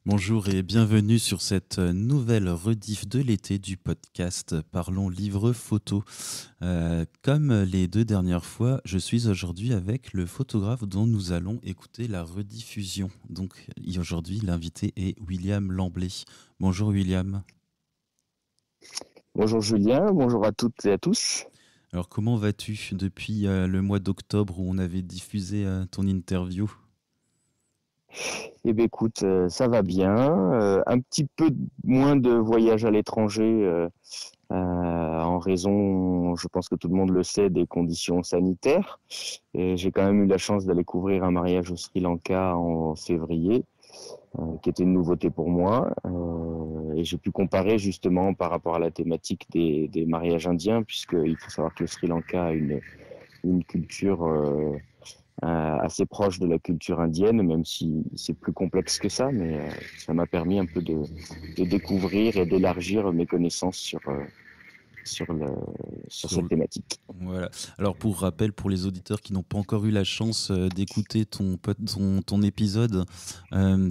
Bonjour et bienvenue sur cette nouvelle rediff de l'été du podcast Parlons Livre Photo. Comme les deux dernières fois, je suis aujourd'hui avec le photographe dont nous allons écouter la rediffusion. Donc aujourd'hui, l'invité est William Lamblay. Bonjour William. Bonjour Julien, bonjour à toutes et à tous. Alors comment vas-tu depuis le mois d'octobre où on avait diffusé ton interview? Eh bien écoute, ça va bien. Un petit peu moins de voyages à l'étranger en raison, je pense que tout le monde le sait, des conditions sanitaires. Et j'ai quand même eu la chance d'aller couvrir un mariage au Sri Lanka en février, qui était une nouveauté pour moi. Et j'ai pu comparer justement par rapport à la thématique des mariages indiens, puisqu'il faut savoir que le Sri Lanka a une culture assez proche de la culture indienne, même si c'est plus complexe que ça, mais ça m'a permis un peu de découvrir et d'élargir mes connaissances sur, le, sur Sur cette le- thématique. Voilà. Alors pour rappel, pour les auditeurs qui n'ont pas encore eu la chance d'écouter ton épisode,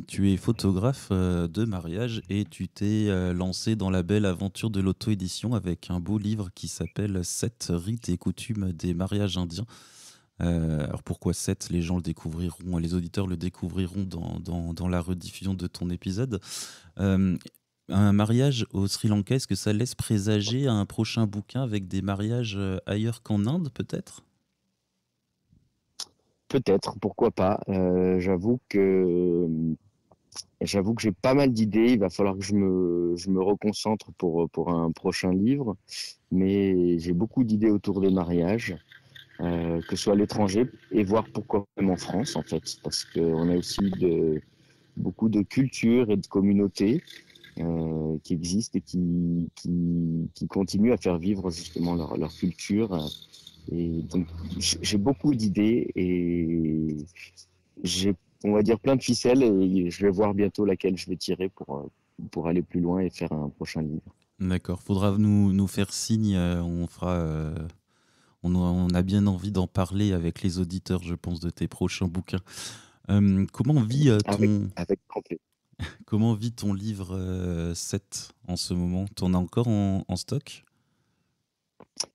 tu es photographe de mariage et tu t'es lancé dans la belle aventure de l'auto-édition avec un beau livre qui s'appelle 7 rites et coutumes des mariages indiens. Alors pourquoi 7? Les gens le découvriront, les auditeurs le découvriront dans la rediffusion de ton épisode. Euh, un mariage au Sri Lanka, est-ce que ça laisse présager un prochain bouquin avec des mariages ailleurs qu'en Inde, peut-être? Peut-être, pourquoi pas. J'avoue que j'ai pas mal d'idées. Il va falloir que je me reconcentre pour un prochain livre. Mais j'ai beaucoup d'idées autour des mariages, que ce soit à l'étranger et voir pourquoi même en France, en fait. Parce qu'on a aussi beaucoup de cultures et de communautés qui existent et qui continuent à faire vivre justement leur culture. Et donc, j'ai beaucoup d'idées et j'ai, on va dire, plein de ficelles et je vais voir bientôt laquelle je vais tirer pour aller plus loin et faire un prochain livre. D'accord, faudra nous faire signe, on fera, on a bien envie d'en parler avec les auditeurs, je pense, de tes prochains bouquins. Comment vit Avec grand plaisir. comment vit ton livre 7 en ce moment? T'en as encore en stock?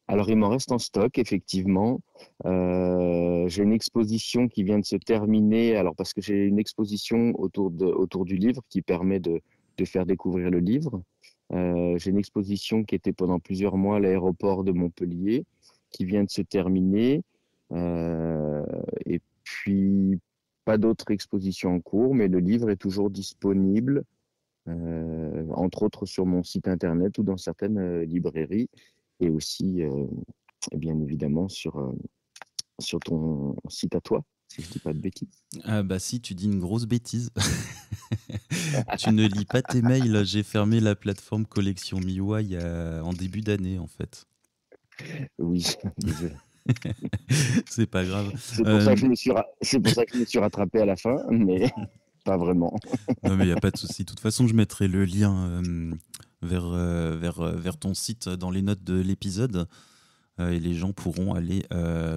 Alors, il m'en reste en stock, effectivement. J'ai une exposition qui vient de se terminer. Alors, parce que j'ai une exposition autour du livre qui permet de faire découvrir le livre. J'ai une exposition qui était pendant plusieurs mois à l'aéroport de Montpellier, qui vient de se terminer. Euh, et puis, pas d'autres expositions en cours, mais le livre est toujours disponible, entre autres sur mon site internet ou dans certaines librairies, et aussi, bien évidemment, sur ton site à toi, si je dis pas de bêtises. Ah bah si, tu dis une grosse bêtise. Tu ne lis pas tes mails, j'ai fermé la plateforme Collection Miwa en début d'année en fait. Oui, désolé. C'est pas grave. C'est pour ça Euh, que c'est pour ça que je me suis rattrapé à la fin, mais pas vraiment. non mais il n'y a pas de souci. De toute façon, je mettrai le lien vers ton site dans les notes de l'épisode et les gens pourront aller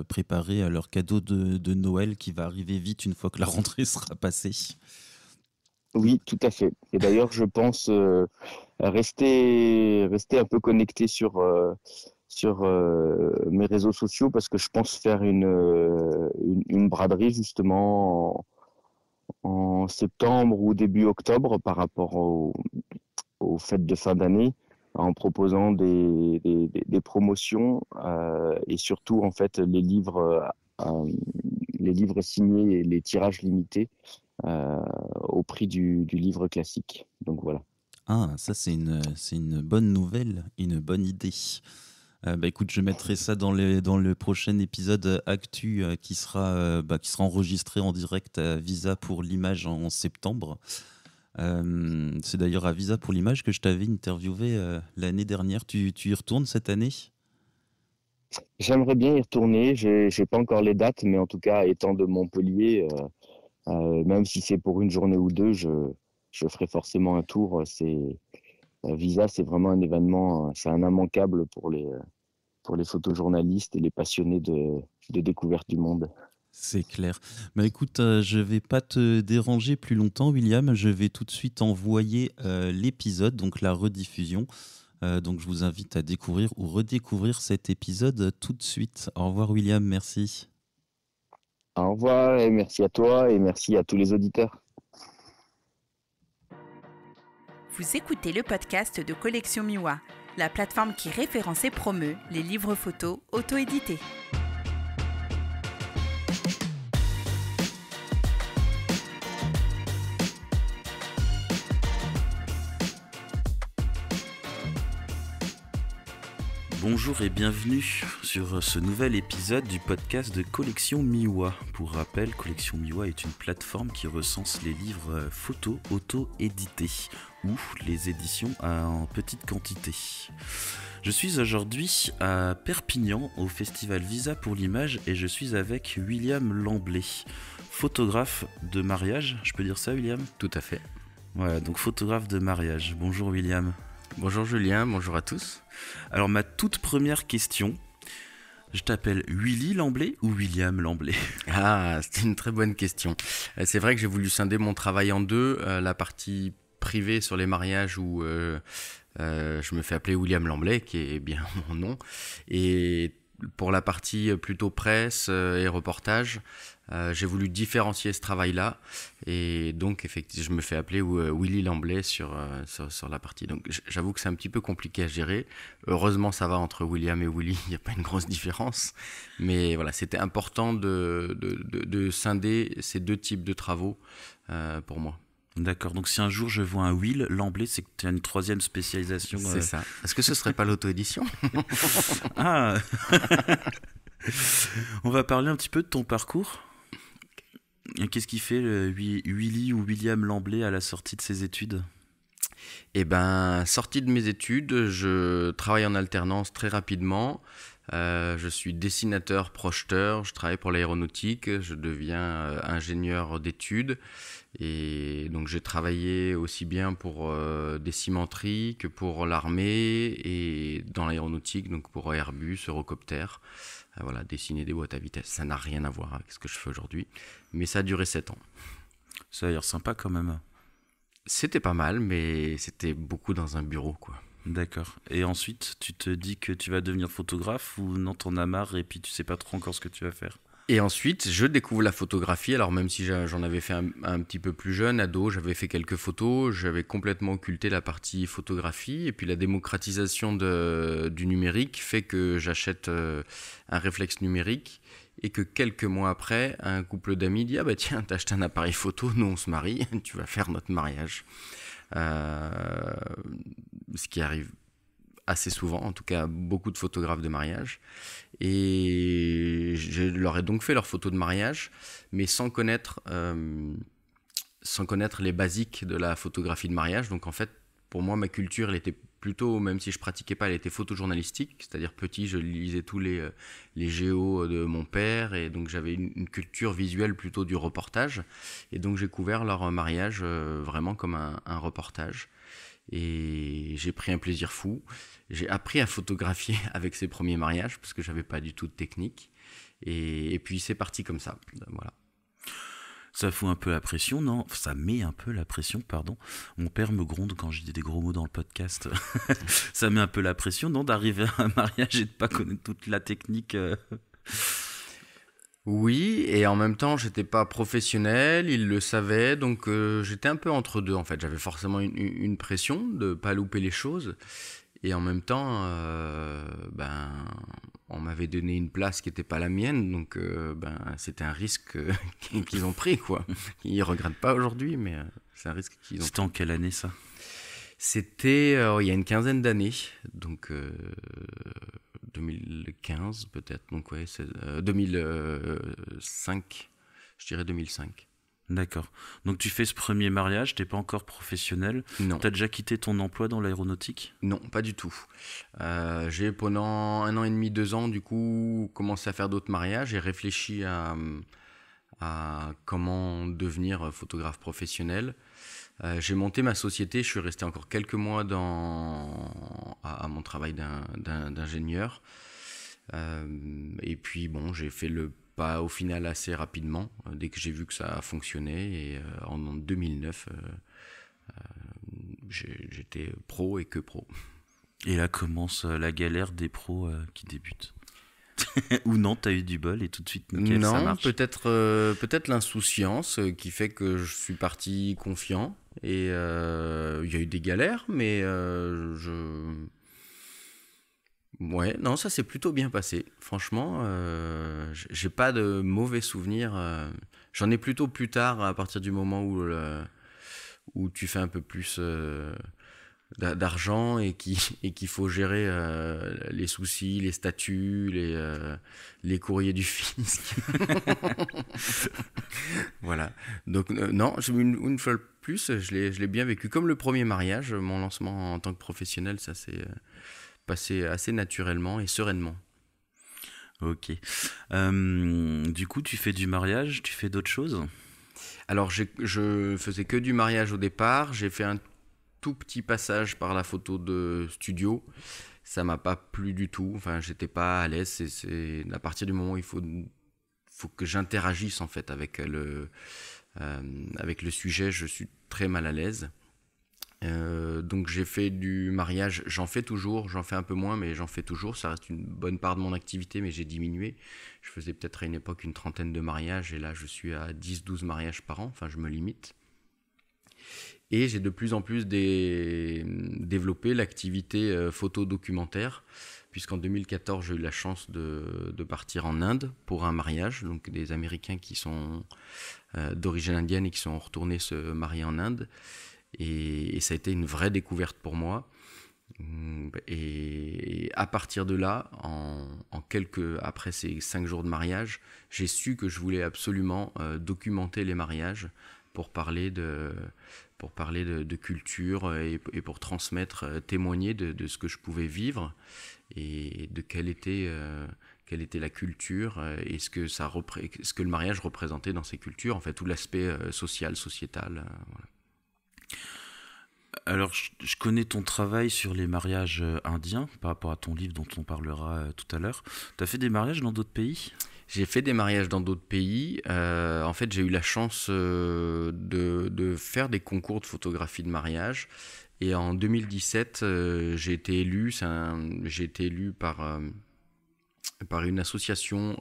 préparer leur cadeau de Noël qui va arriver vite une fois que la rentrée sera passée. Oui, tout à fait. Et d'ailleurs, je pense rester un peu connecté sur mes réseaux sociaux parce que je pense faire une braderie justement en septembre ou début octobre par rapport aux fêtes de fin d'année en proposant des promotions et surtout en fait euh, les livres signés et les tirages limités au prix du livre classique. Donc voilà. Ah, ça c'est une bonne nouvelle, une bonne idée. Bah écoute, je mettrai ça dans le prochain épisode Actu qui sera enregistré en direct à Visa pour l'image en septembre. C'est d'ailleurs à Visa pour l'image que je t'avais interviewé l'année dernière. Tu y retournes cette année? J'aimerais bien y retourner. J'ai pas encore les dates, mais en tout cas, étant de Montpellier, même si c'est pour une journée ou deux, je ferai forcément un tour. Visa, c'est vraiment un événement, c'est un immanquable pour les photojournalistes et les passionnés de découverte du monde. C'est clair. Bah écoute, je vais pas te déranger plus longtemps, William. Je vais tout de suite envoyer l'épisode, donc la rediffusion. Donc je vous invite à découvrir ou redécouvrir cet épisode tout de suite. Au revoir, William. Merci. Au revoir et merci à toi et merci à tous les auditeurs. Vous écoutez le podcast de Collection Miwa, la plateforme qui référence et promeut les livres photos auto-édités. Bonjour et bienvenue sur ce nouvel épisode du podcast de Collection Miwa. Pour rappel, Collection Miwa est une plateforme qui recense les livres photos auto-édités ou les éditions en petite quantité. Je suis aujourd'hui à Perpignan au festival Visa pour l'image et je suis avec William Lamblay, photographe de mariage. Je peux dire ça, William ? Tout à fait. Voilà, donc photographe de mariage. Bonjour William. Bonjour Julien, bonjour à tous. Alors ma toute première question, je t'appelle Willy Lamblay ou William Lamblay ? Ah, c'était une très bonne question. C'est vrai que j'ai voulu scinder mon travail en deux, la partie privée sur les mariages où je me fais appeler William Lamblay, qui est bien mon nom, et pour la partie plutôt presse et reportage, j'ai voulu différencier ce travail-là et donc effectivement je me fais appeler Willy Lamblay sur la partie. Donc j'avoue que c'est un petit peu compliqué à gérer. Heureusement ça va entre William et Willy, il n'y a pas une grosse différence. Mais voilà, c'était important de scinder ces deux types de travaux pour moi. D'accord, donc si un jour je vois un Will Lamblay, c'est que tu as une troisième spécialisation. C'est ça. Est-ce que ce serait pas l'auto-édition ? Ah. On va parler un petit peu de ton parcours. Qu'est-ce qui fait Willy ou William Lamblay à la sortie de ses études ? Eh ben, sortie de mes études, je travaille en alternance très rapidement. Je suis dessinateur, projeteur, je travaille pour l'aéronautique, je deviens ingénieur d'études. Et donc j'ai travaillé aussi bien pour des cimenteries que pour l'armée et dans l'aéronautique, donc pour Airbus, Eurocopter. Voilà, dessiner des boîtes à vitesse, ça n'a rien à voir avec ce que je fais aujourd'hui. Mais ça a duré 7 ans. Ça a l'air sympa quand même. C'était pas mal, mais c'était beaucoup dans un bureau, quoi. D'accord. Et ensuite, tu te dis que tu vas devenir photographe ou non, t'en as marre et puis tu sais pas trop encore ce que tu vas faire ? Et ensuite, je découvre la photographie. Alors même si j'en avais fait un petit peu plus jeune, ado, j'avais fait quelques photos, j'avais complètement occulté la partie photographie. Et puis la démocratisation du numérique fait que j'achète un réflexe numérique et que quelques mois après, un couple d'amis dit « Ah bah tiens, t'as acheté un appareil photo, nous on se marie, tu vas faire notre mariage ». Ce qui arrive assez souvent, en tout cas beaucoup de photographes de mariage. Et je leur ai donc fait leurs photos de mariage, mais sans connaître les basiques de la photographie de mariage. Donc en fait, pour moi, ma culture, elle était plutôt, même si je pratiquais pas, elle était photojournalistique. C'est-à-dire petit, je lisais tous les géos de mon père, et donc j'avais une culture visuelle plutôt du reportage. Et donc j'ai couvert leur mariage vraiment comme un reportage. Et j'ai pris un plaisir fou. J'ai appris à photographier avec ces premiers mariages parce que j'avais pas du tout de technique. Et puis c'est parti comme ça. Voilà. Ça fout un peu la pression, non ? Ça met un peu la pression, pardon. Mon père me gronde quand je dis des gros mots dans le podcast. Ça met un peu la pression, non, d'arriver à un mariage et de pas connaître toute la technique. Oui, et en même temps, j'étais pas professionnel, ils le savaient, donc j'étais un peu entre deux en fait. J'avais forcément une pression de pas louper les choses, et en même temps, on m'avait donné une place qui n'était pas la mienne, donc c'était un risque qu'ils ont pris, quoi. Ils regrettent pas aujourd'hui, mais c'est un risque qu'ils ont pris. C'était en quelle année ça ? C'était il y a une quinzaine d'années, donc 2015 peut-être, donc ouais, c'est 2005, je dirais 2005. D'accord. Donc tu fais ce premier mariage, t'es pas encore professionnel. Non. T'as déjà quitté ton emploi dans l'aéronautique ? Non, pas du tout. J'ai pendant 1 an et demi, 2 ans, du coup, commencé à faire d'autres mariages et réfléchi à comment devenir photographe professionnel. J'ai monté ma société, je suis resté encore quelques mois à mon travail d'ingénieur. Et puis bon, j'ai fait le pas au final assez rapidement, dès que j'ai vu que ça fonctionnait. Et en 2009, j'étais pro et que pro. Et là commence la galère des pros qui débutent. Ou non, t'as eu du bol et tout de suite, nickel, ça Non, marche. peut-être l'insouciance qui fait que je suis parti confiant. Et il y a eu des galères, mais ouais, non, ça s'est plutôt bien passé. Franchement, j'ai pas de mauvais souvenirs. J'en ai plutôt plus tard, à partir du moment où tu fais un peu plus d'argent et qu'il faut gérer les soucis, les statuts, les courriers du fisc. Voilà. Donc non, une fois de plus, je l'ai bien vécu. Comme le premier mariage, mon lancement en tant que professionnel, ça s'est passé assez naturellement et sereinement. Ok. Du coup, tu fais du mariage, tu fais d'autres choses? Alors, je faisais que du mariage au départ. J'ai fait un tout petit passage par la photo de studio. Ça m'a pas plu du tout. Enfin, j'étais pas à l'aise. C'est à partir du moment où il faut que j'interagisse en fait avec le sujet, je suis très mal à l'aise. Donc j'ai fait du mariage, j'en fais toujours, j'en fais un peu moins, mais j'en fais toujours. Ça reste une bonne part de mon activité, mais j'ai diminué. Je faisais peut-être à une époque une 30aine de mariages, et là je suis à 10-12 mariages par an, enfin je me limite. Et j'ai de plus en plus développé l'activité photo-documentaire, puisqu'en 2014 j'ai eu la chance de partir en Inde pour un mariage, donc des Américains qui sont d'origine indienne et qui sont retournés se marier en Inde. Et ça a été une vraie découverte pour moi. Et à partir de là, après ces 5 jours de mariage, j'ai su que je voulais absolument documenter les mariages pour parler de culture et pour transmettre, témoigner de ce que je pouvais vivre et de quelle était la culture et ce que le mariage représentait dans ces cultures, en fait, tout l'aspect social, sociétal. Voilà. Alors, je connais ton travail sur les mariages indiens par rapport à ton livre dont on parlera tout à l'heure. Tu as fait des mariages dans d'autres pays ? J'ai fait des mariages dans d'autres pays. En fait, j'ai eu la chance de faire des concours de photographie de mariage. Et en 2017, j'ai été élu par une association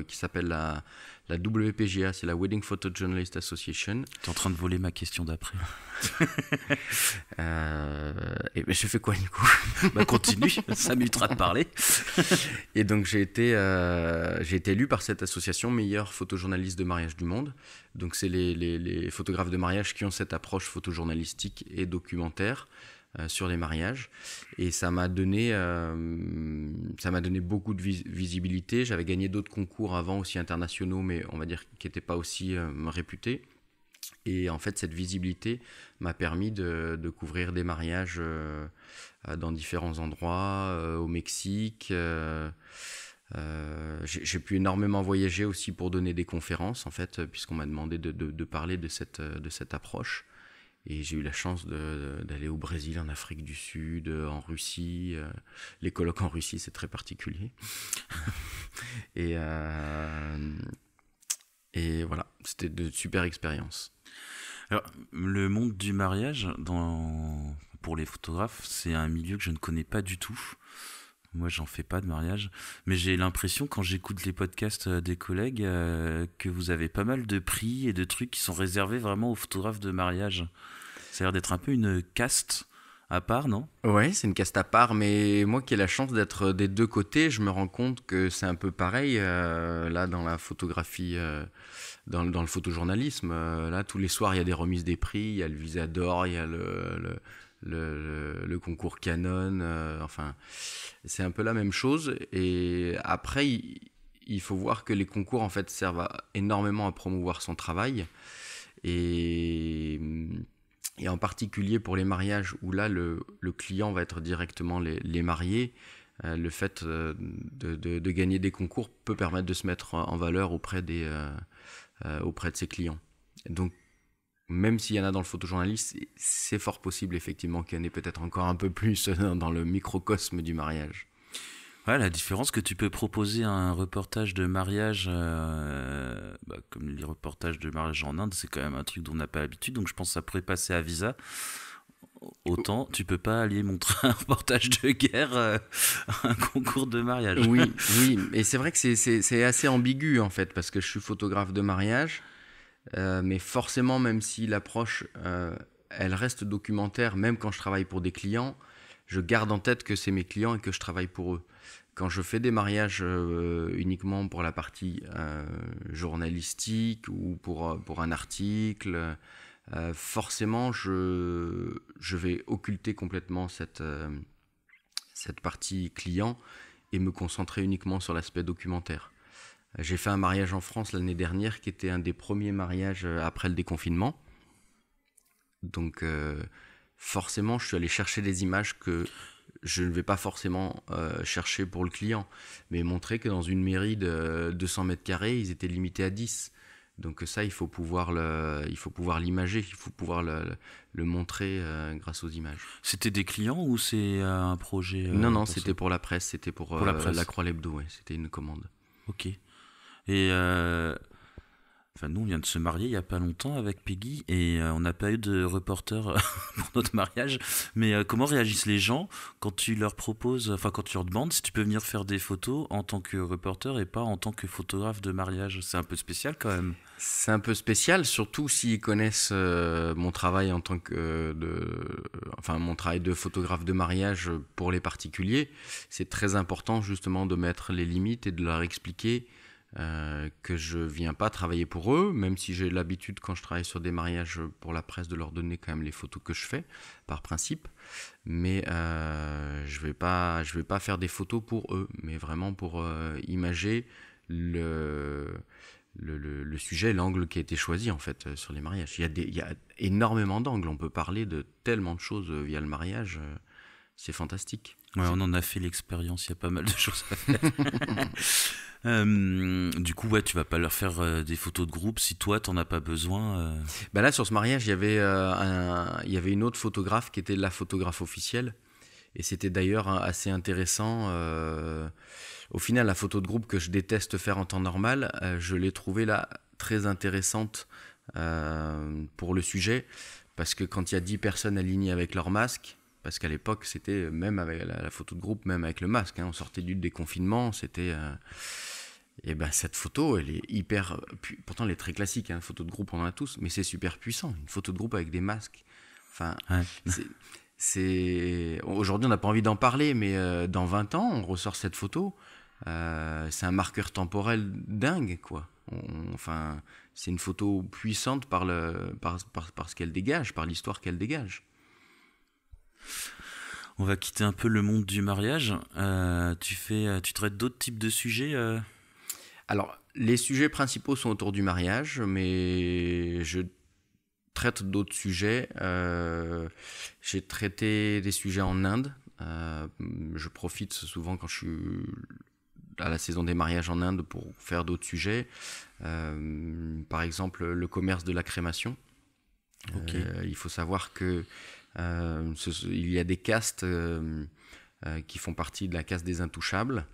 qui s'appelle la WPGA, c'est la Wedding Photojournalist Association. T'es en train de voler ma question d'après. Et je fais quoi du coup? Bah continue, ça m'évitera de parler. Et donc j'ai été élu par cette association meilleur photojournaliste de mariage du monde. Donc c'est les photographes de mariage qui ont cette approche photojournalistique et documentaire sur les mariages, et ça m'a donné beaucoup de visibilité. J'avais gagné d'autres concours avant aussi internationaux, mais on va dire qui n'étaient pas aussi réputés, et en fait cette visibilité m'a permis de couvrir des mariages dans différents endroits, au Mexique. J'ai pu énormément voyager aussi pour donner des conférences, en fait, puisqu'on m'a demandé de parler de cette approche. Et j'ai eu la chance d'aller au Brésil, en Afrique du Sud, en Russie. Les colloques en Russie, c'est très particulier. Et voilà, c'était de super expériences. Alors, le monde du mariage, pour les photographes, c'est un milieu que je ne connais pas du tout. Moi, j'en fais pas de mariage. Mais j'ai l'impression, quand j'écoute les podcasts des collègues, que vous avez pas mal de prix et de trucs qui sont réservés vraiment aux photographes de mariage. Ça a l'air d'être un peu une caste à part, non ? Ouais, c'est une caste à part, mais moi qui ai la chance d'être des deux côtés, je me rends compte que c'est un peu pareil là dans la photographie, dans le photojournalisme. Là, tous les soirs, il y a des remises des prix, il y a le Visa d'or, il y a le concours Canon, enfin, c'est un peu la même chose. Et après, il faut voir que les concours, en fait, servent énormément à promouvoir son travail. Et en particulier pour les mariages où là le client va être directement les mariés, le fait de gagner des concours peut permettre de se mettre en valeur auprès de ses clients. Donc même s'il y en a dans le photojournalisme, c'est fort possible effectivement qu'il y en ait peut-être encore un peu plus dans le microcosme du mariage. Ouais, la différence que tu peux proposer un reportage de mariage, comme les reportages de mariage en Inde, c'est quand même un truc dont on n'a pas l'habitude, donc je pense que ça pourrait passer à visa. Autant tu peux pas aller montrer un reportage de guerre à un concours de mariage. Oui, oui, et c'est vrai que c'est assez ambigu en fait, parce que je suis photographe de mariage, mais forcément, même si l'approche, elle reste documentaire, même quand je travaille pour des clients, je garde en tête que c'est mes clients et que je travaille pour eux. Quand je fais des mariages uniquement pour la partie journalistique ou pour un article, forcément, je vais occulter complètement cette partie client et me concentrer uniquement sur l'aspect documentaire. J'ai fait un mariage en France l'année dernière qui était un des premiers mariages après le déconfinement. Donc forcément, je suis allé chercher des images que je ne vais pas forcément chercher pour le client, mais montrer que dans une mairie de 200 mètres carrés, ils étaient limités à 10. Donc ça, il faut pouvoir l'imager, il faut pouvoir le montrer grâce aux images. C'était des clients ou c'est un projet Non, c'était pour la presse, c'était pour la presse. La Croix Lebdo, ouais, c'était une commande. Ok. Et nous, on vient de se marier il n'y a pas longtemps avec Peggy et on n'a pas eu de reporter pour notre mariage. Mais comment réagissent les gens quand tu leur proposes, quand tu leur demandes si tu peux venir faire des photos en tant que reporter et pas en tant que photographe de mariage? C'est un peu spécial quand même. C'est un peu spécial, surtout s'ils connaissent mon travail en tant que mon travail de photographe de mariage pour les particuliers. C'est très important justement de mettre les limites et de leur expliquer que je viens pas travailler pour eux, même si j'ai l'habitude quand je travaille sur des mariages pour la presse de leur donner quand même les photos que je fais par principe, mais je vais pas faire des photos pour eux, mais vraiment pour imager le sujet, l'angle qui a été choisi en fait sur les mariages. Il y a énormément d'angles, on peut parler de tellement de choses via le mariage, c'est fantastique. Ouais, on en a fait l'expérience, il y a pas mal de choses à faire. Du coup, ouais, tu vas pas leur faire des photos de groupe si toi t'en as pas besoin. Bah là, sur ce mariage, il y avait une autre photographe qui était la photographe officielle, et c'était d'ailleurs assez intéressant. Au final, la photo de groupe que je déteste faire en temps normal, je l'ai trouvée là très intéressante pour le sujet, parce que quand il y a 10 personnes alignées avec leur masque, parce qu'à l'époque, c'était même avec la photo de groupe, même avec le masque, on sortait du déconfinement, c'était... Et ben cette photo, elle est hyper... Pourtant, elle est très classique, photo de groupe, on en a tous, mais c'est super puissant. Une photo de groupe avec des masques. Enfin, ouais. Aujourd'hui, on n'a pas envie d'en parler, mais dans 20 ans, on ressort cette photo. C'est un marqueur temporel dingue, quoi. C'est une photo puissante par ce qu'elle dégage, par l'histoire qu'elle dégage. On va quitter un peu le monde du mariage. Tu traites d'autres types de sujets Alors, les sujets principaux sont autour du mariage, mais je traite d'autres sujets. J'ai traité des sujets en Inde. Je profite souvent quand je suis à la saison des mariages en Inde pour faire d'autres sujets. Par exemple, le commerce de la crémation. Okay. Il faut savoir que il y a des castes qui font partie de la caste des intouchables,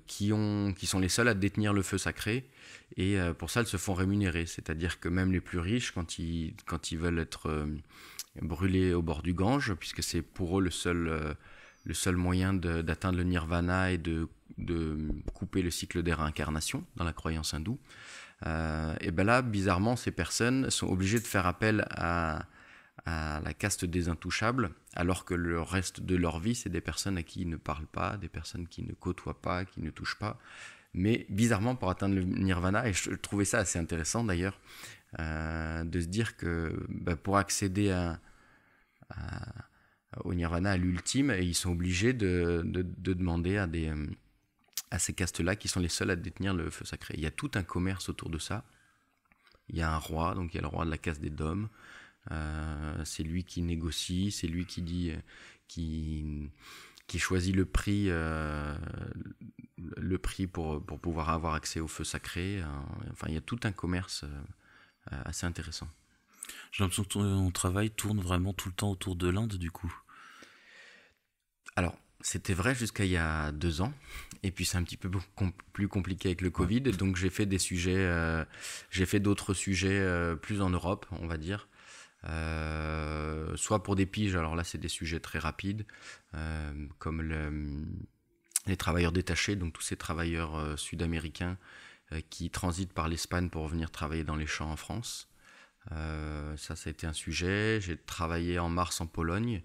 qui sont les seuls à détenir le feu sacré, et pour ça, elles se font rémunérer. C'est-à-dire que même les plus riches, quand ils veulent être brûlés au bord du Gange, puisque c'est pour eux le seul moyen d'atteindre le nirvana et de couper le cycle des réincarnations dans la croyance hindoue, et ben là, bizarrement, ces personnes sont obligées de faire appel à la caste des intouchables, alors que le reste de leur vie, c'est des personnes à qui ils ne parlent pas, des personnes qui ne côtoient pas, qui ne touchent pas. Mais bizarrement, pour atteindre le nirvana, et je trouvais ça assez intéressant d'ailleurs, de se dire que pour accéder au nirvana, à l'ultime, ils sont obligés de demander à ces castes-là, qui sont les seuls à détenir le feu sacré. Il y a tout un commerce autour de ça. Il y a un roi, donc il y a le roi de la caste des dômes. C'est lui qui négocie, c'est lui qui dit, qui choisit le prix pour pouvoir avoir accès au feu sacré. Enfin, il y a tout un commerce assez intéressant. J'ai l'impression que ton travail tourne vraiment tout le temps autour de l'Inde, du coup. Alors, C'était vrai jusqu'à il y a 2 ans. Et puis c'est un petit peu plus compliqué avec le Covid. Donc j'ai fait d'autres sujets plus en Europe, on va dire. Soit pour des piges, alors là c'est des sujets très rapides, comme les travailleurs détachés, donc tous ces travailleurs sud-américains qui transitent par l'Espagne pour venir travailler dans les champs en France. Ça a été un sujet. J'ai travaillé en mars en Pologne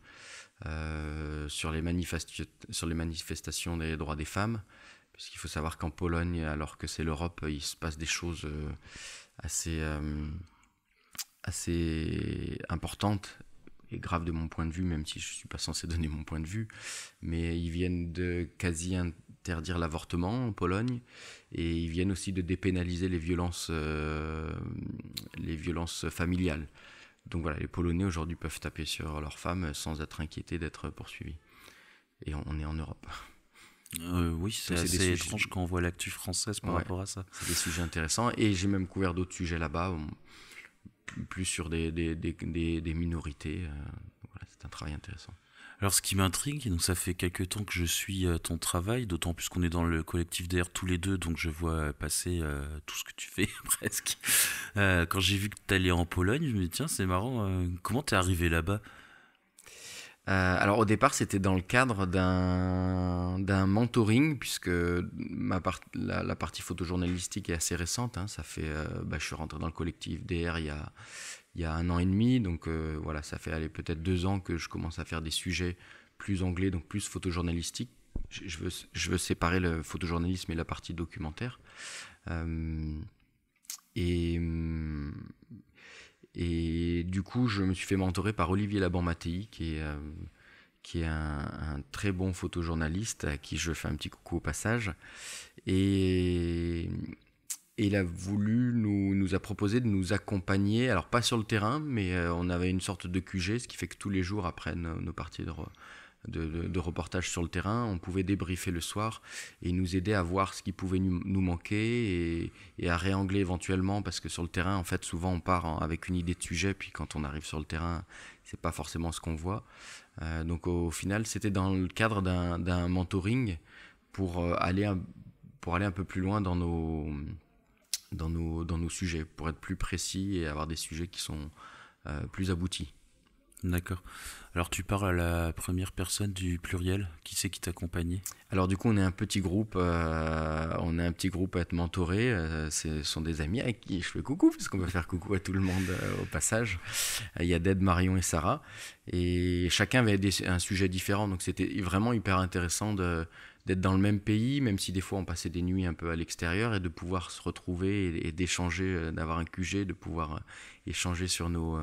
sur les manifestations des droits des femmes, puisqu'il faut savoir qu'en Pologne, alors que c'est l'Europe, il se passe des choses assez importantes et graves de mon point de vue, même si je ne suis pas censé donner mon point de vue, mais ils viennent de quasi interdire l'avortement en Pologne, et ils viennent aussi de dépénaliser les violences familiales. Donc voilà, les Polonais aujourd'hui peuvent taper sur leurs femmes sans être inquiétés d'être poursuivis. Et on est en Europe. Oui, c'est assez étrange quand on voit l'actu française par rapport à ça. C'est des sujets intéressants. Et j'ai même couvert d'autres sujets là-bas, plus sur des minorités. Voilà, c'est un travail intéressant. Alors ce qui m'intrigue, donc ça fait quelques temps que je suis ton travail, d'autant plus qu'on est dans le collectif DR tous les deux, donc je vois passer tout ce que tu fais presque. Quand j'ai vu que tu allais en Pologne, je me dis tiens c'est marrant, comment t'es arrivé là-bas ? Alors au départ c'était dans le cadre d'un mentoring, puisque la partie photojournalistique est assez récente, hein, ça fait, je suis rentré dans le collectif DR il y a 1 an et demi, donc voilà, ça fait peut-être 2 ans que je commence à faire des sujets plus anglais, donc plus photojournalistiques. Je veux séparer le photojournalisme et la partie documentaire. Et du coup, je me suis fait mentorer par Olivier Laban-Mattei, qui est un très bon photojournaliste, à qui je fais un petit coucou au passage. Et il nous a proposé de nous accompagner, alors pas sur le terrain, mais on avait une sorte de QG, ce qui fait que tous les jours, après nos parties de reportage sur le terrain, on pouvait débriefer le soir et nous aider à voir ce qui pouvait nous manquer et à réangler éventuellement, parce que sur le terrain, en fait, souvent on part avec une idée de sujet, puis quand on arrive sur le terrain, c'est pas forcément ce qu'on voit. Donc au final, c'était dans le cadre d'un mentoring pour aller un peu plus loin dans nos sujets, pour être plus précis et avoir des sujets qui sont plus aboutis. D'accord. Alors tu parles à la première personne du pluriel. Qui c'est qui t'accompagnait ? Alors du coup on est un petit groupe, à être mentoré. Ce sont des amis avec qui je fais coucou, parce qu'on va faire coucou à tout le monde au passage. Il y a Ded, Marion et Sarah, et chacun avait un sujet différent, donc c'était vraiment hyper intéressant d'être dans le même pays, même si des fois on passait des nuits un peu à l'extérieur, et de pouvoir se retrouver et d'échanger, d'avoir un QG, de pouvoir échanger sur nos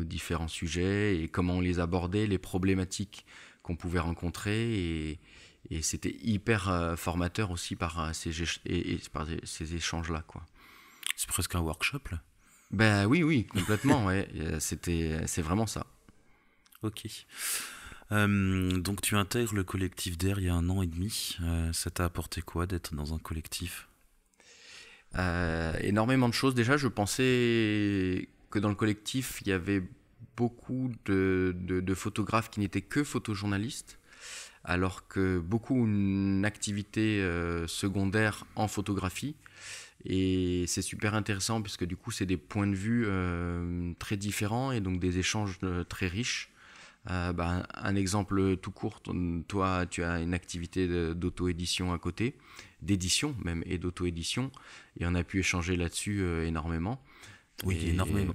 différents sujets et comment on les abordait, les problématiques qu'on pouvait rencontrer, et c'était hyper formateur aussi par ces échanges-là, quoi. C'est presque un workshop là ? Ben oui, complètement, ouais. C'est vraiment ça. Ok. Donc tu intègres le collectif DR il y a 1 an et demi. Ça t'a apporté quoi d'être dans un collectif ? Énormément de choses. Déjà, je pensais que dans le collectif, il y avait beaucoup de photographes qui n'étaient que photojournalistes, alors que beaucoup ont une activité secondaire en photographie. Et c'est super intéressant, puisque du coup, c'est des points de vue très différents, et donc des échanges très riches. Un exemple tout court, toi tu as une activité d'auto-édition à côté, d'édition même, et d'auto-édition, et on a pu échanger là-dessus énormément. Oui, énormément.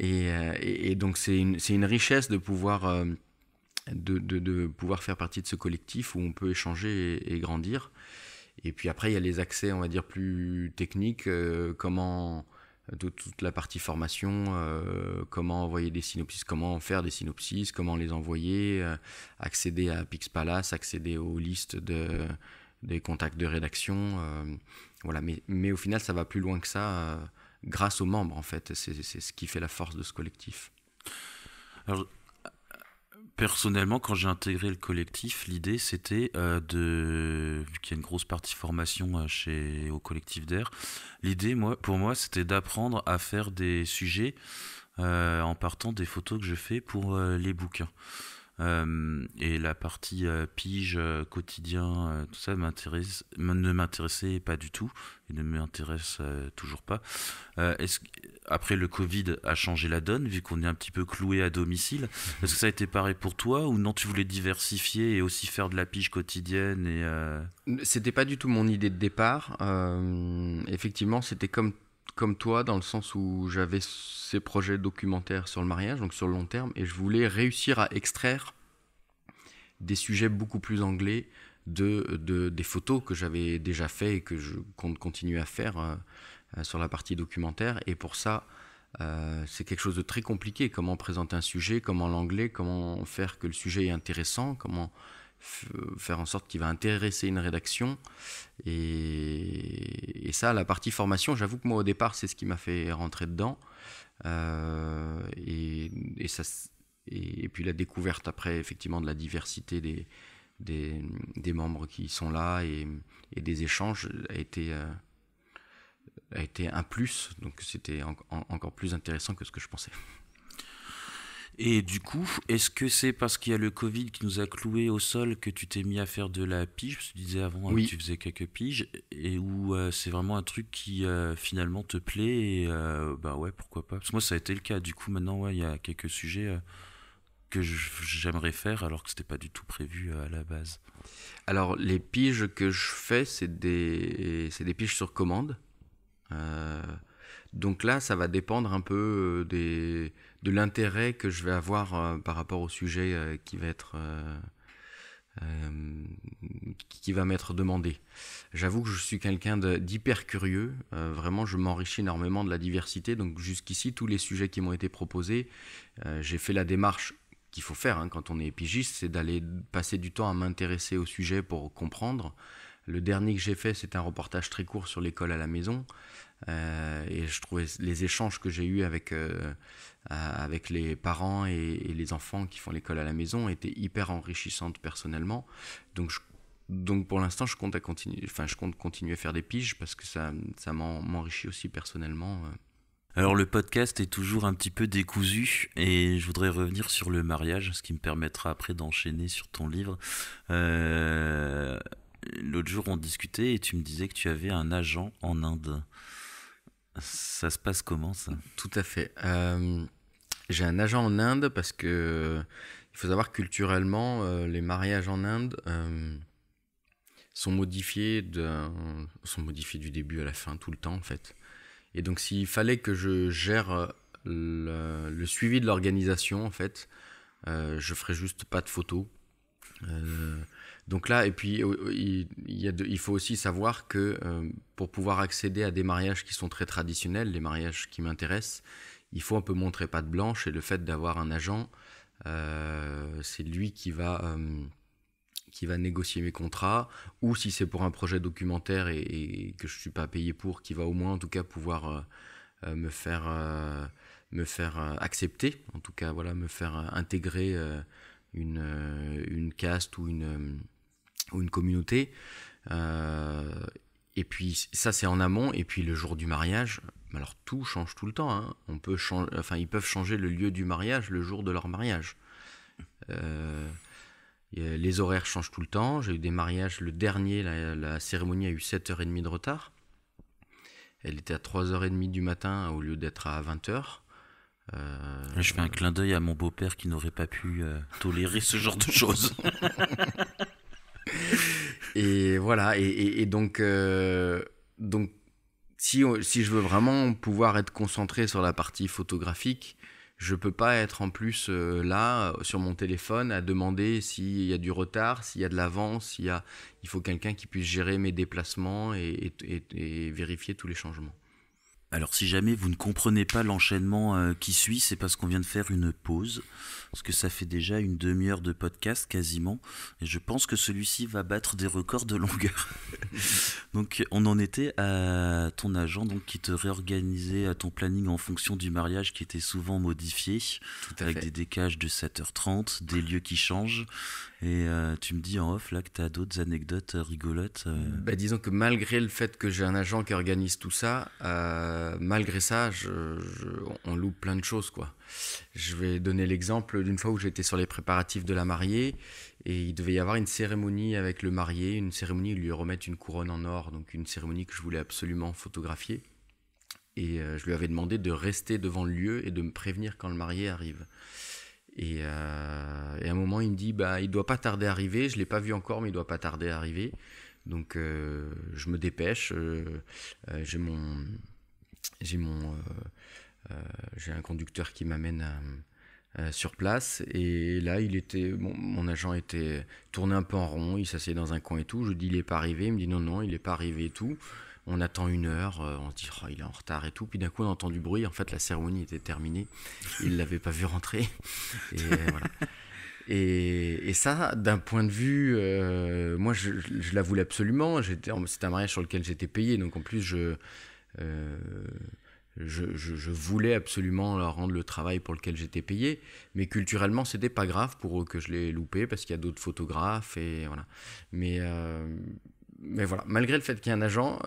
et donc c'est une richesse de pouvoir pouvoir faire partie de ce collectif où on peut échanger et grandir. Et puis après il y a les accès, on va dire, plus techniques, de toute la partie formation, comment envoyer des synopsis, comment faire des synopsis, comment les envoyer, accéder à Pixpalace, accéder aux listes des contacts de rédaction, voilà. Mais au final, ça va plus loin que ça, grâce aux membres, en fait. C'est ce qui fait la force de ce collectif. Alors, personnellement, quand j'ai intégré le collectif, l'idée c'était vu qu'il y a une grosse partie formation au collectif DR, l'idée pour moi c'était d'apprendre à faire des sujets en partant des photos que je fais pour les bouquins. Et la partie pige, quotidien, tout ça ne m'intéressait pas du tout et ne m'intéresse toujours pas. Après, le Covid a changé la donne, vu qu'on est un petit peu cloué à domicile. Est-ce que ça a été pareil pour toi, ou non, tu voulais diversifier et aussi faire de la pige quotidienne C'était pas du tout mon idée de départ. Effectivement, c'était comme toi, dans le sens où j'avais ces projets documentaires sur le mariage, donc sur le long terme, et je voulais réussir à extraire des sujets beaucoup plus anglais des photos que j'avais déjà fait et que je compte continuer à faire sur la partie documentaire. Et pour ça, c'est quelque chose de très compliqué. Comment présenter un sujet, comment l'anglais, comment faire que le sujet est intéressant, comment faire en sorte qu'il va intéresser une rédaction. Et ça, la partie formation, j'avoue que moi au départ, c'est ce qui m'a fait rentrer dedans. Et puis la découverte après, effectivement, de la diversité des membres qui sont là et des échanges a été un plus. Donc c'était encore plus intéressant que ce que je pensais. Et du coup, est-ce que c'est parce qu'il y a le Covid qui nous a cloués au sol que tu t'es mis à faire de la pige? Parce que tu disais avant Oui. que tu faisais quelques piges, et où c'est vraiment un truc qui finalement te plaît, et bah ouais, pourquoi pas. Parce que moi, ça a été le cas. Du coup, maintenant, ouais, il y a quelques sujets que j'aimerais faire, alors que c'était pas du tout prévu à la base. Alors, les piges que je fais, c'est des piges sur commande. Donc là, ça va dépendre un peu de l'intérêt que je vais avoir par rapport au sujet qui va m'être demandé. J'avoue que je suis quelqu'un d'hyper curieux. Vraiment, je m'enrichis énormément de la diversité. Donc jusqu'ici, tous les sujets qui m'ont été proposés, j'ai fait la démarche qu'il faut faire quand on est pigiste, c'est d'aller passer du temps à m'intéresser au sujet pour comprendre. Le dernier que j'ai fait, c'est un reportage très court sur l'école à la maison. Et je trouvais les échanges que j'ai eus avec les parents et les enfants qui font l'école à la maison étaient hyper enrichissantes personnellement. Donc pour l'instant, je compte continuer à faire des piges parce que ça m'enrichit aussi personnellement. Alors le podcast est toujours un petit peu décousu, et je voudrais revenir sur le mariage, ce qui me permettra après d'enchaîner sur ton livre. L'autre jour on discutait et tu me disais que tu avais un agent en Inde. Ça se passe comment, ça? Tout à fait. J'ai un agent en Inde parce que il faut savoir que culturellement, les mariages en Inde sont modifiés du début à la fin, tout le temps en fait. Et donc s'il fallait que je gère le suivi de l'organisation, en fait, je ferais juste pas de photos. Donc là, et puis il faut aussi savoir que pour pouvoir accéder à des mariages qui sont très traditionnels, les mariages qui m'intéressent, il faut un peu montrer patte blanche, et le fait d'avoir un agent, c'est lui qui va négocier mes contrats, ou si c'est pour un projet documentaire et que je ne suis pas payé pour, qui va au moins en tout cas pouvoir me faire accepter, en tout cas voilà, me faire intégrer une caste ou une communauté. Et puis ça, c'est en amont. Et puis le jour du mariage, alors tout change tout le temps, hein. Ils peuvent changer le lieu du mariage le jour de leur mariage. Les horaires changent tout le temps. J'ai eu des mariages, le dernier, la cérémonie a eu 7h30 de retard. Elle était à 3h30 du matin au lieu d'être à 20h. Je fais un clin d'œil à mon beau-père qui n'aurait pas pu tolérer ce genre de choses. Et voilà, et donc si je veux vraiment pouvoir être concentré sur la partie photographique, je peux pas être en plus là sur mon téléphone à demander s'il y a du retard, s'il y a de l'avance, il faut quelqu'un qui puisse gérer mes déplacements et vérifier tous les changements. Alors si jamais vous ne comprenez pas l'enchaînement qui suit, c'est parce qu'on vient de faire une pause, parce que ça fait déjà une demi-heure de podcast quasiment, et je pense que celui-ci va battre des records de longueur. Donc on en était à ton agent, donc, qui te réorganisait à ton planning en fonction du mariage qui était souvent modifié, avec des décages de 7h30, des lieux qui changent. Et tu me dis en off là que tu as d'autres anecdotes rigolotes. Disons que malgré le fait que j'ai un agent qui organise tout ça, malgré ça, on loupe plein de choses, quoi. Je vais donner l'exemple d'une fois où j'étais sur les préparatifs de la mariée et il devait y avoir une cérémonie avec le marié, une cérémonie où lui remettre une couronne en or, donc une cérémonie que je voulais absolument photographier. Et je lui avais demandé de rester devant le lieu et de me prévenir quand le marié arrive. Et à un moment, il me dit il doit pas tarder à arriver. Je l'ai pas vu encore, mais il doit pas tarder à arriver. Donc je me dépêche. J'ai un conducteur qui m'amène sur place. Et là, mon agent était tourné un peu en rond. Il s'asseyait dans un coin et tout. Je lui dis il est pas arrivé. Il me dit non, il est pas arrivé et tout. On attend 1 heure, on se dit il est en retard et tout. Puis d'un coup, on entend du bruit. En fait, la cérémonie était terminée. Il ne l'avait pas vu rentrer. Et voilà. Et ça, d'un point de vue, moi, je la voulais absolument. C'était un mariage sur lequel j'étais payé. Donc en plus, je voulais absolument leur rendre le travail pour lequel j'étais payé. Mais culturellement, c'était pas grave pour eux que je l'ai loupé parce qu'il y a d'autres photographes. Et voilà. Mais voilà, malgré le fait qu'il y ait un agent,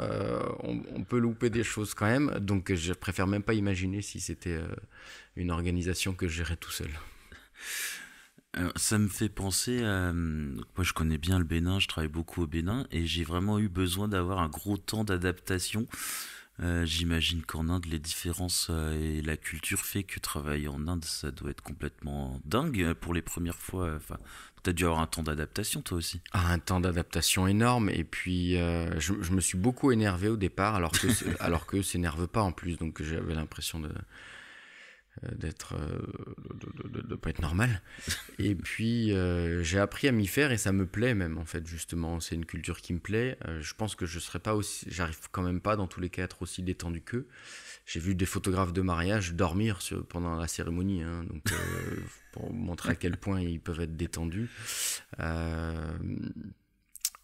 on peut louper des choses quand même. Donc je préfère même pas imaginer si c'était une organisation que je gérais tout seul. Alors, ça me fait penser à... Moi je connais bien le Bénin, je travaille beaucoup au Bénin et j'ai vraiment eu besoin d'avoir un gros temps d'adaptation. J'imagine qu'en Inde, les différences et la culture fait que travailler en Inde, ça doit être complètement dingue pour les premières fois. Enfin, t'as dû avoir un temps d'adaptation toi aussi. Un temps d'adaptation énorme et puis je me suis beaucoup énervé au départ alors que s'énerve pas en plus, donc j'avais l'impression de pas être normal. Et puis j'ai appris à m'y faire et ça me plaît même en fait, justement c'est une culture qui me plaît. Je pense que j'arrive quand même pas dans tous les cas à être aussi détendu qu'eux. J'ai vu des photographes de mariage dormir pendant la cérémonie, hein, donc pour montrer à quel point ils peuvent être détendus.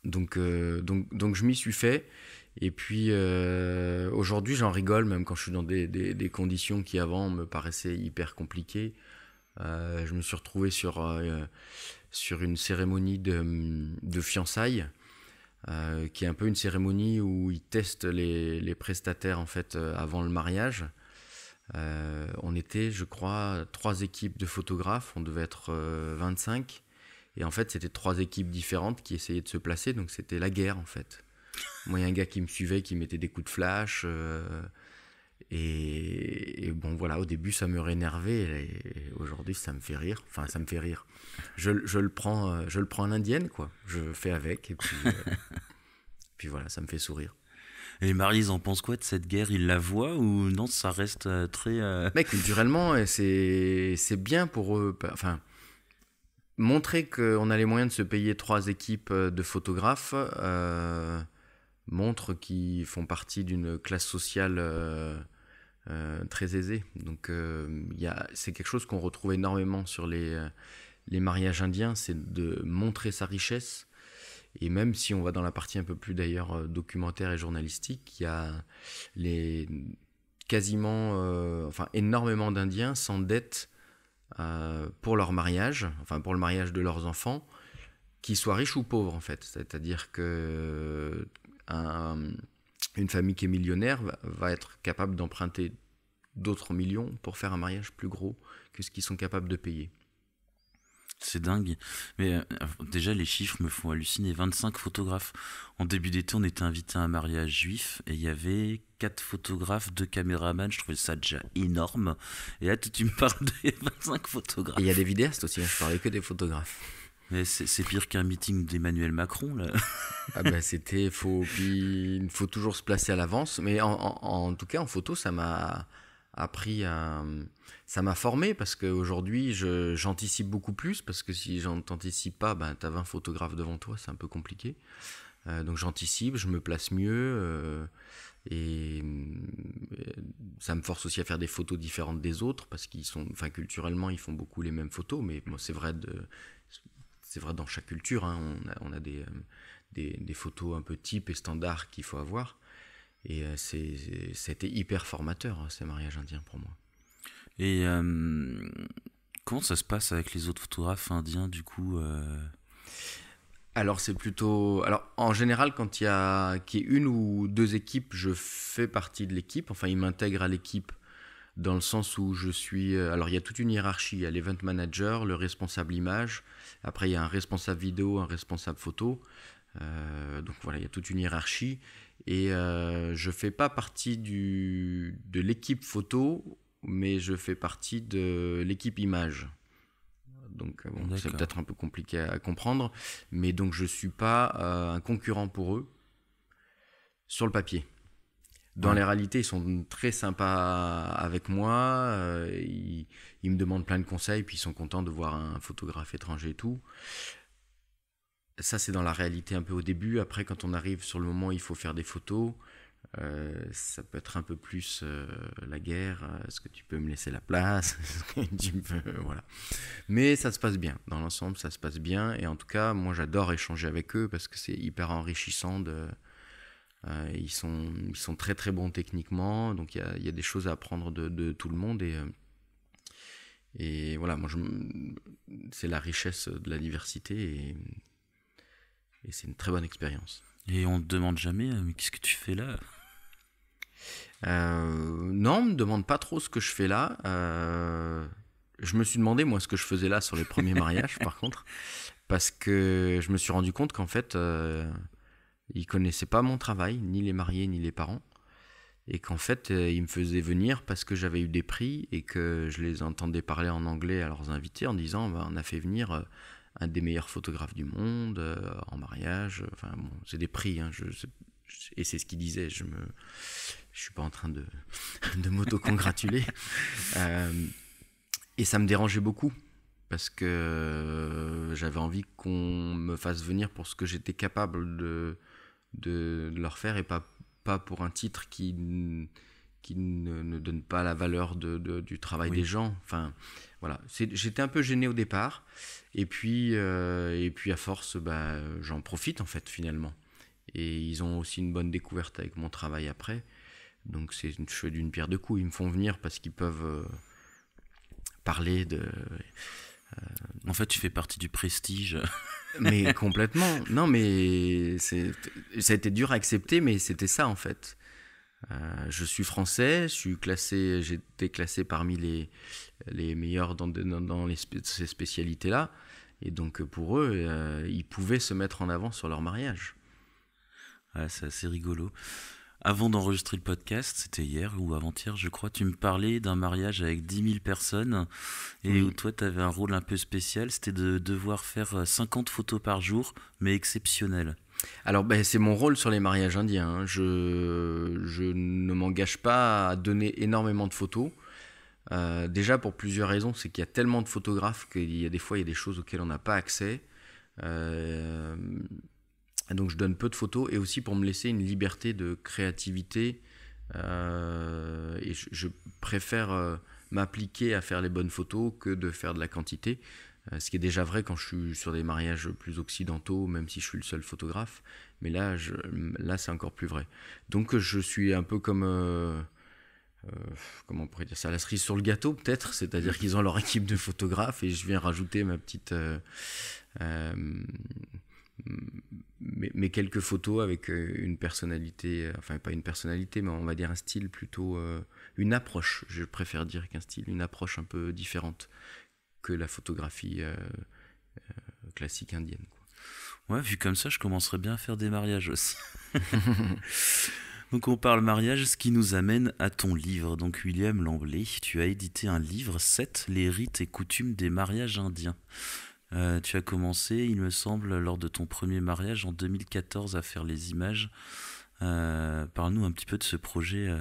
Donc je m'y suis fait. Et puis aujourd'hui, j'en rigole, même quand je suis dans des conditions qui avant me paraissaient hyper compliquées. Je me suis retrouvé sur une cérémonie de fiançailles, qui est un peu une cérémonie où ils testent les prestataires en fait, avant le mariage. On était, je crois, 3 équipes de photographes, on devait être 25. Et en fait, c'était 3 équipes différentes qui essayaient de se placer, donc c'était la guerre en fait. Moi, il y a un gars qui me suivait, qui mettait des coups de flash. Et bon, voilà, au début, ça me rénervait. Et aujourd'hui, ça me fait rire. Enfin, ça me fait rire. Je le prends en indienne, quoi. Je fais avec. Et puis voilà, ça me fait sourire. Et Marie, ils en pensent quoi de cette guerre? Ils la voient ou non, ça reste très... Mais culturellement, c'est bien pour eux. Enfin, montrer qu'on a les moyens de se payer 3 équipes de photographes... montre qu'ils font partie d'une classe sociale très aisée. Donc c'est quelque chose qu'on retrouve énormément sur les mariages indiens, c'est de montrer sa richesse. Et même si on va dans la partie un peu plus d'ailleurs documentaire et journalistique, il y a énormément d'Indiens s'endettent pour leur mariage, enfin pour le mariage de leurs enfants, qu'ils soient riches ou pauvres en fait. C'est-à-dire que une famille qui est millionnaire va être capable d'emprunter d'autres millions pour faire un mariage plus gros que ce qu'ils sont capables de payer. C'est dingue. Mais déjà, les chiffres me font halluciner. 25 photographes. En début d'été, on était invité à un mariage juif et il y avait 4 photographes, 2 caméramans. Je trouvais ça déjà énorme. Et là, tu me parles de 25 photographes. Et il y a des vidéastes aussi, je parlais que des photographes. Mais c'est pire qu'un meeting d'Emmanuel Macron, là. Il faut toujours se placer à l'avance. Mais en tout cas, en photo, ça m'a appris ça m'a formé parce qu'aujourd'hui, j'anticipe beaucoup plus. Parce que si je n'anticipe pas, t'as 20 photographes devant toi, c'est un peu compliqué. Donc j'anticipe, je me place mieux. Et ça me force aussi à faire des photos différentes des autres parce culturellement, ils font beaucoup les mêmes photos. Mais bon, c'est vrai dans chaque culture, hein, on a des photos un peu types et standards qu'il faut avoir. Et c'était hyper formateur, ces mariages indiens pour moi. Et comment ça se passe avec les autres photographes indiens du coup Alors c'est plutôt... Alors en général, quand il y a qu'il y ait une ou deux équipes, je fais partie de l'équipe. Enfin, ils m'intègrent à l'équipe dans le sens où je suis... Alors il y a toute une hiérarchie. Il y a l'event manager, le responsable image. Après, il y a un responsable vidéo, un responsable photo. Donc voilà, il y a toute une hiérarchie. Et je fais pas partie de l'équipe photo, mais je fais partie de l'équipe image. Donc bon, c'est peut-être un peu compliqué à comprendre, mais donc je suis pas un concurrent pour eux sur le papier. Dans les réalités, ils sont très sympas avec moi, ils me demandent plein de conseils, puis ils sont contents de voir un photographe étranger et tout. Ça, c'est dans la réalité un peu au début. Après, quand on arrive sur le moment où il faut faire des photos, ça peut être un peu plus la guerre. Est-ce que tu peux me laisser la place? Voilà. Mais ça se passe bien. Dans l'ensemble, ça se passe bien. Et en tout cas, moi, j'adore échanger avec eux parce que c'est hyper enrichissant. Ils sont très, très bons techniquement. Donc, il y a des choses à apprendre de tout le monde. Et voilà, moi, c'est la richesse de la diversité. Et c'est une très bonne expérience. Et on ne te demande jamais, mais qu'est-ce que tu fais là? Non, on ne me demande pas trop ce que je fais là. Je me suis demandé, moi, ce que je faisais là sur les premiers mariages, par contre, parce que je me suis rendu compte qu'en fait, ils ne connaissaient pas mon travail, ni les mariés, ni les parents, et qu'en fait, ils me faisaient venir parce que j'avais eu des prix et que je les entendais parler en anglais à leurs invités en disant on a fait venir un des meilleurs photographes du monde en mariage. Enfin, bon, c'est des prix, hein, et c'est ce qu'ils disaient. Je suis pas en train de m'auto-congratuler. Et ça me dérangeait beaucoup parce que j'avais envie qu'on me fasse venir pour ce que j'étais capable de leur faire et pas pour un titre qui ne donne pas la valeur du travail des gens. Enfin, voilà. J'étais un peu gêné au départ. Et puis à force, j'en profite en fait finalement. Et ils ont aussi une bonne découverte avec mon travail après. Donc c'est une cheveux d'une pierre deux coups. Ils me font venir parce qu'ils peuvent parler de... En fait, tu fais partie du prestige. Mais complètement. Non, mais ça a été dur à accepter, mais c'était ça en fait. Je suis français, j'ai été classé parmi les meilleurs dans ces spécialités-là. Et donc pour eux, ils pouvaient se mettre en avant sur leur mariage. Ouais, c'est assez rigolo. Avant d'enregistrer le podcast, c'était hier ou avant-hier, je crois, tu me parlais d'un mariage avec 10 000 personnes et où toi, tu avais un rôle un peu spécial, c'était de devoir faire 50 photos par jour, mais exceptionnelles. Alors, c'est mon rôle sur les mariages indiens. Hein. Je ne m'engage pas à donner énormément de photos. Déjà, pour plusieurs raisons, c'est qu'il y a tellement de photographes qu'il y a des fois, il y a des choses auxquelles on n'a pas accès. Donc je donne peu de photos et aussi pour me laisser une liberté de créativité et je préfère m'appliquer à faire les bonnes photos que de faire de la quantité, ce qui est déjà vrai quand je suis sur des mariages plus occidentaux, même si je suis le seul photographe, mais là c'est encore plus vrai. Donc je suis un peu comme comment on pourrait dire ça, la cerise sur le gâteau peut-être, c'est-à-dire qu'ils ont leur équipe de photographes et je viens rajouter ma petite mes quelques photos avec une personnalité, enfin pas une personnalité, mais on va dire un style plutôt, une approche, je préfère dire qu'un style, une approche un peu différente que la photographie classique indienne, quoi. Ouais, vu comme ça, je commencerais bien à faire des mariages aussi. Donc on parle mariage, ce qui nous amène à ton livre. Donc William Lamblay, tu as édité un livre, 7, les rites et coutumes des mariages indiens. Tu as commencé, il me semble, lors de ton premier mariage en 2014 à faire les images. Parle-nous un petit peu de ce projet.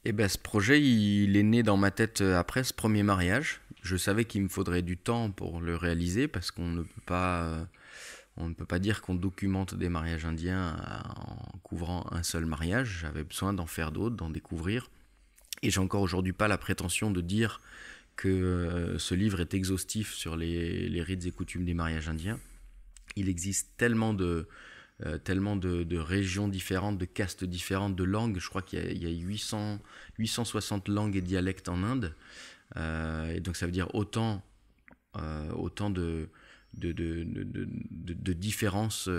Ce projet, il est né dans ma tête après ce premier mariage. Je savais qu'il me faudrait du temps pour le réaliser parce qu'on ne peut pas dire qu'on documente des mariages indiens en couvrant un seul mariage. J'avais besoin d'en faire d'autres, d'en découvrir. Et j'ai encore aujourd'hui pas la prétention de dire que ce livre est exhaustif sur les rites et coutumes des mariages indiens. Il existe tellement de régions différentes, de castes différentes, de langues. Je crois qu'il y a 860 langues et dialectes en Inde. Et donc ça veut dire autant de de différences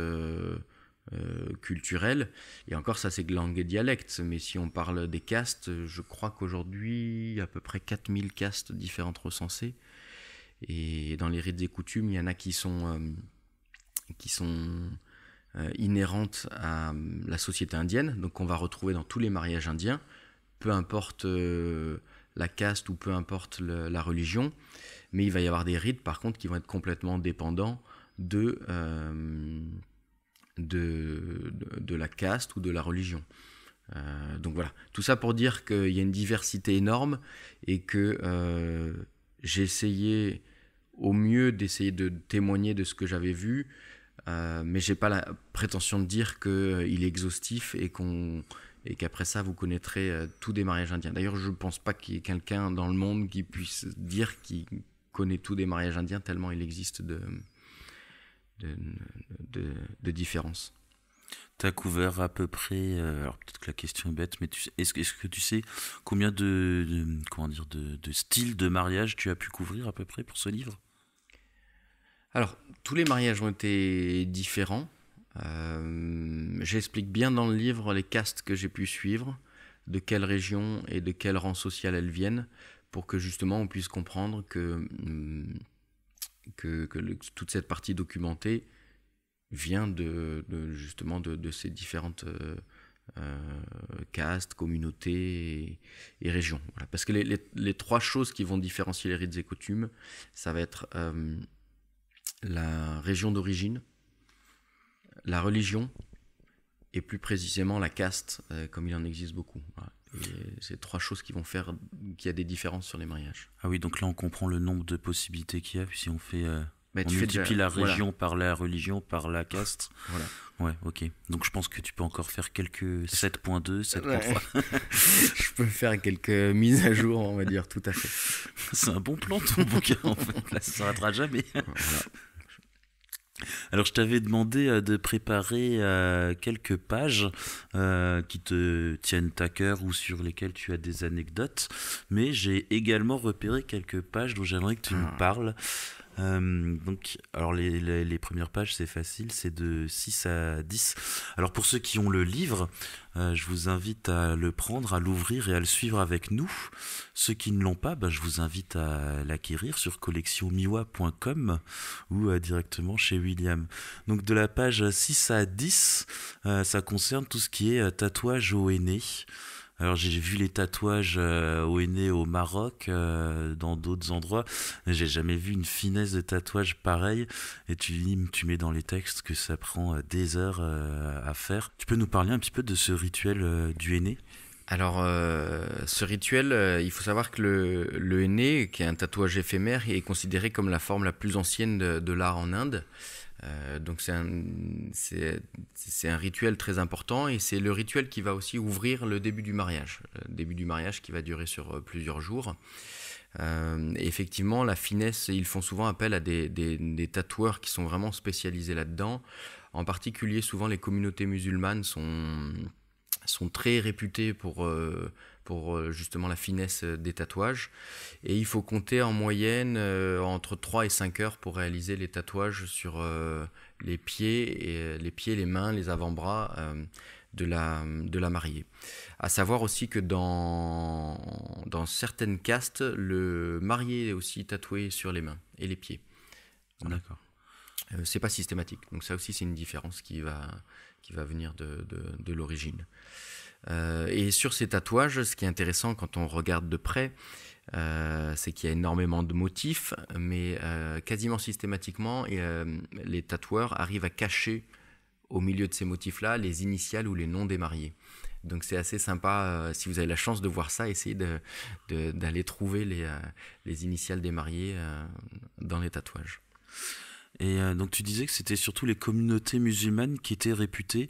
culturelles. Et encore, ça, c'est que langue et dialecte. Mais si on parle des castes, je crois qu'aujourd'hui, il y a à peu près 4000 castes différentes recensées. Et dans les rites et coutumes, il y en a qui sont inhérentes à la société indienne, donc qu'on va retrouver dans tous les mariages indiens, peu importe la caste ou peu importe la religion. Mais il va y avoir des rites, par contre, qui vont être complètement dépendants de la caste ou de la religion. Donc voilà, tout ça pour dire qu'il y a une diversité énorme et que j'ai essayé au mieux d'essayer de témoigner de ce que j'avais vu, mais j'ai pas la prétention de dire qu'il est exhaustif et qu'après ça vous connaîtrez tous des mariages indiens. D'ailleurs, je ne pense pas qu'il y ait quelqu'un dans le monde qui puisse dire qu'il connaît tous des mariages indiens, tellement il existe de différences. Tu as couvert à peu près, alors peut-être que la question est bête, mais est-ce que tu sais combien de styles de mariage tu as pu couvrir à peu près pour ce livre ? Alors, tous les mariages ont été différents. J'explique bien dans le livre les castes que j'ai pu suivre, de quelle région et de quel rang social elles viennent, pour que justement on puisse comprendre que toute cette partie documentée vient justement de ces différentes castes, communautés et régions. Voilà. Parce que les trois choses qui vont différencier les rites et coutumes, ça va être la région d'origine, la religion et plus précisément la caste, comme il en existe beaucoup. Voilà. C'est trois choses qui vont faire qu'il y a des différences sur les mariages. Ah oui, donc là on comprend le nombre de possibilités qu'il y a, si on fait... on multiplie déjà, la région par la religion, par la caste. Voilà. Ouais, ok. Donc je pense que tu peux encore faire quelques 7.2, 7.3. Je peux faire quelques mises à jour, on va dire, tout à fait. C'est un bon plan ton bouquin, en fait. Là, ça ne s'arrêtera jamais. Voilà. Alors je t'avais demandé de préparer quelques pages qui te tiennent à cœur ou sur lesquelles tu as des anecdotes, mais j'ai également repéré quelques pages dont j'aimerais que tu me parles. Donc, alors les premières pages, c'est facile, c'est de 6 à 10. Alors pour ceux qui ont le livre, je vous invite à le prendre, à l'ouvrir et à le suivre avec nous. Ceux qui ne l'ont pas, je vous invite à l'acquérir sur collectionmiwa.com ou directement chez William. Donc de la page 6 à 10, ça concerne tout ce qui est tatouage au henné. Alors j'ai vu les tatouages au henné au Maroc, dans d'autres endroits, mais j'ai jamais vu une finesse de tatouage pareille. Et tu mets dans les textes que ça prend des heures à faire. Tu peux nous parler un petit peu de ce rituel du henné ? Alors, ce rituel, il faut savoir que le henné, qui est un tatouage éphémère, est considéré comme la forme la plus ancienne de l'art en Inde. Donc c'est un rituel très important et c'est le rituel qui va aussi ouvrir le début du mariage. Le début du mariage qui va durer sur plusieurs jours. Et effectivement, la finesse, ils font souvent appel à des tatoueurs qui sont vraiment spécialisés là-dedans. En particulier, souvent les communautés musulmanes sont très réputées pour justement la finesse des tatouages. Et il faut compter en moyenne entre 3 et 5 heures pour réaliser les tatouages sur les pieds, les mains, les avant-bras de la mariée. À savoir aussi que dans certaines castes, le marié est aussi tatoué sur les mains et les pieds. Voilà. D'accord. C'est pas systématique. Donc ça aussi, c'est une différence qui va venir de l'origine. Et sur ces tatouages, ce qui est intéressant quand on regarde de près, c'est qu'il y a énormément de motifs, mais quasiment systématiquement, les tatoueurs arrivent à cacher au milieu de ces motifs-là les initiales ou les noms des mariés. Donc c'est assez sympa, si vous avez la chance de voir ça, essayez d'aller trouver les initiales des mariés dans les tatouages. Et donc tu disais que c'était surtout les communautés musulmanes qui étaient réputées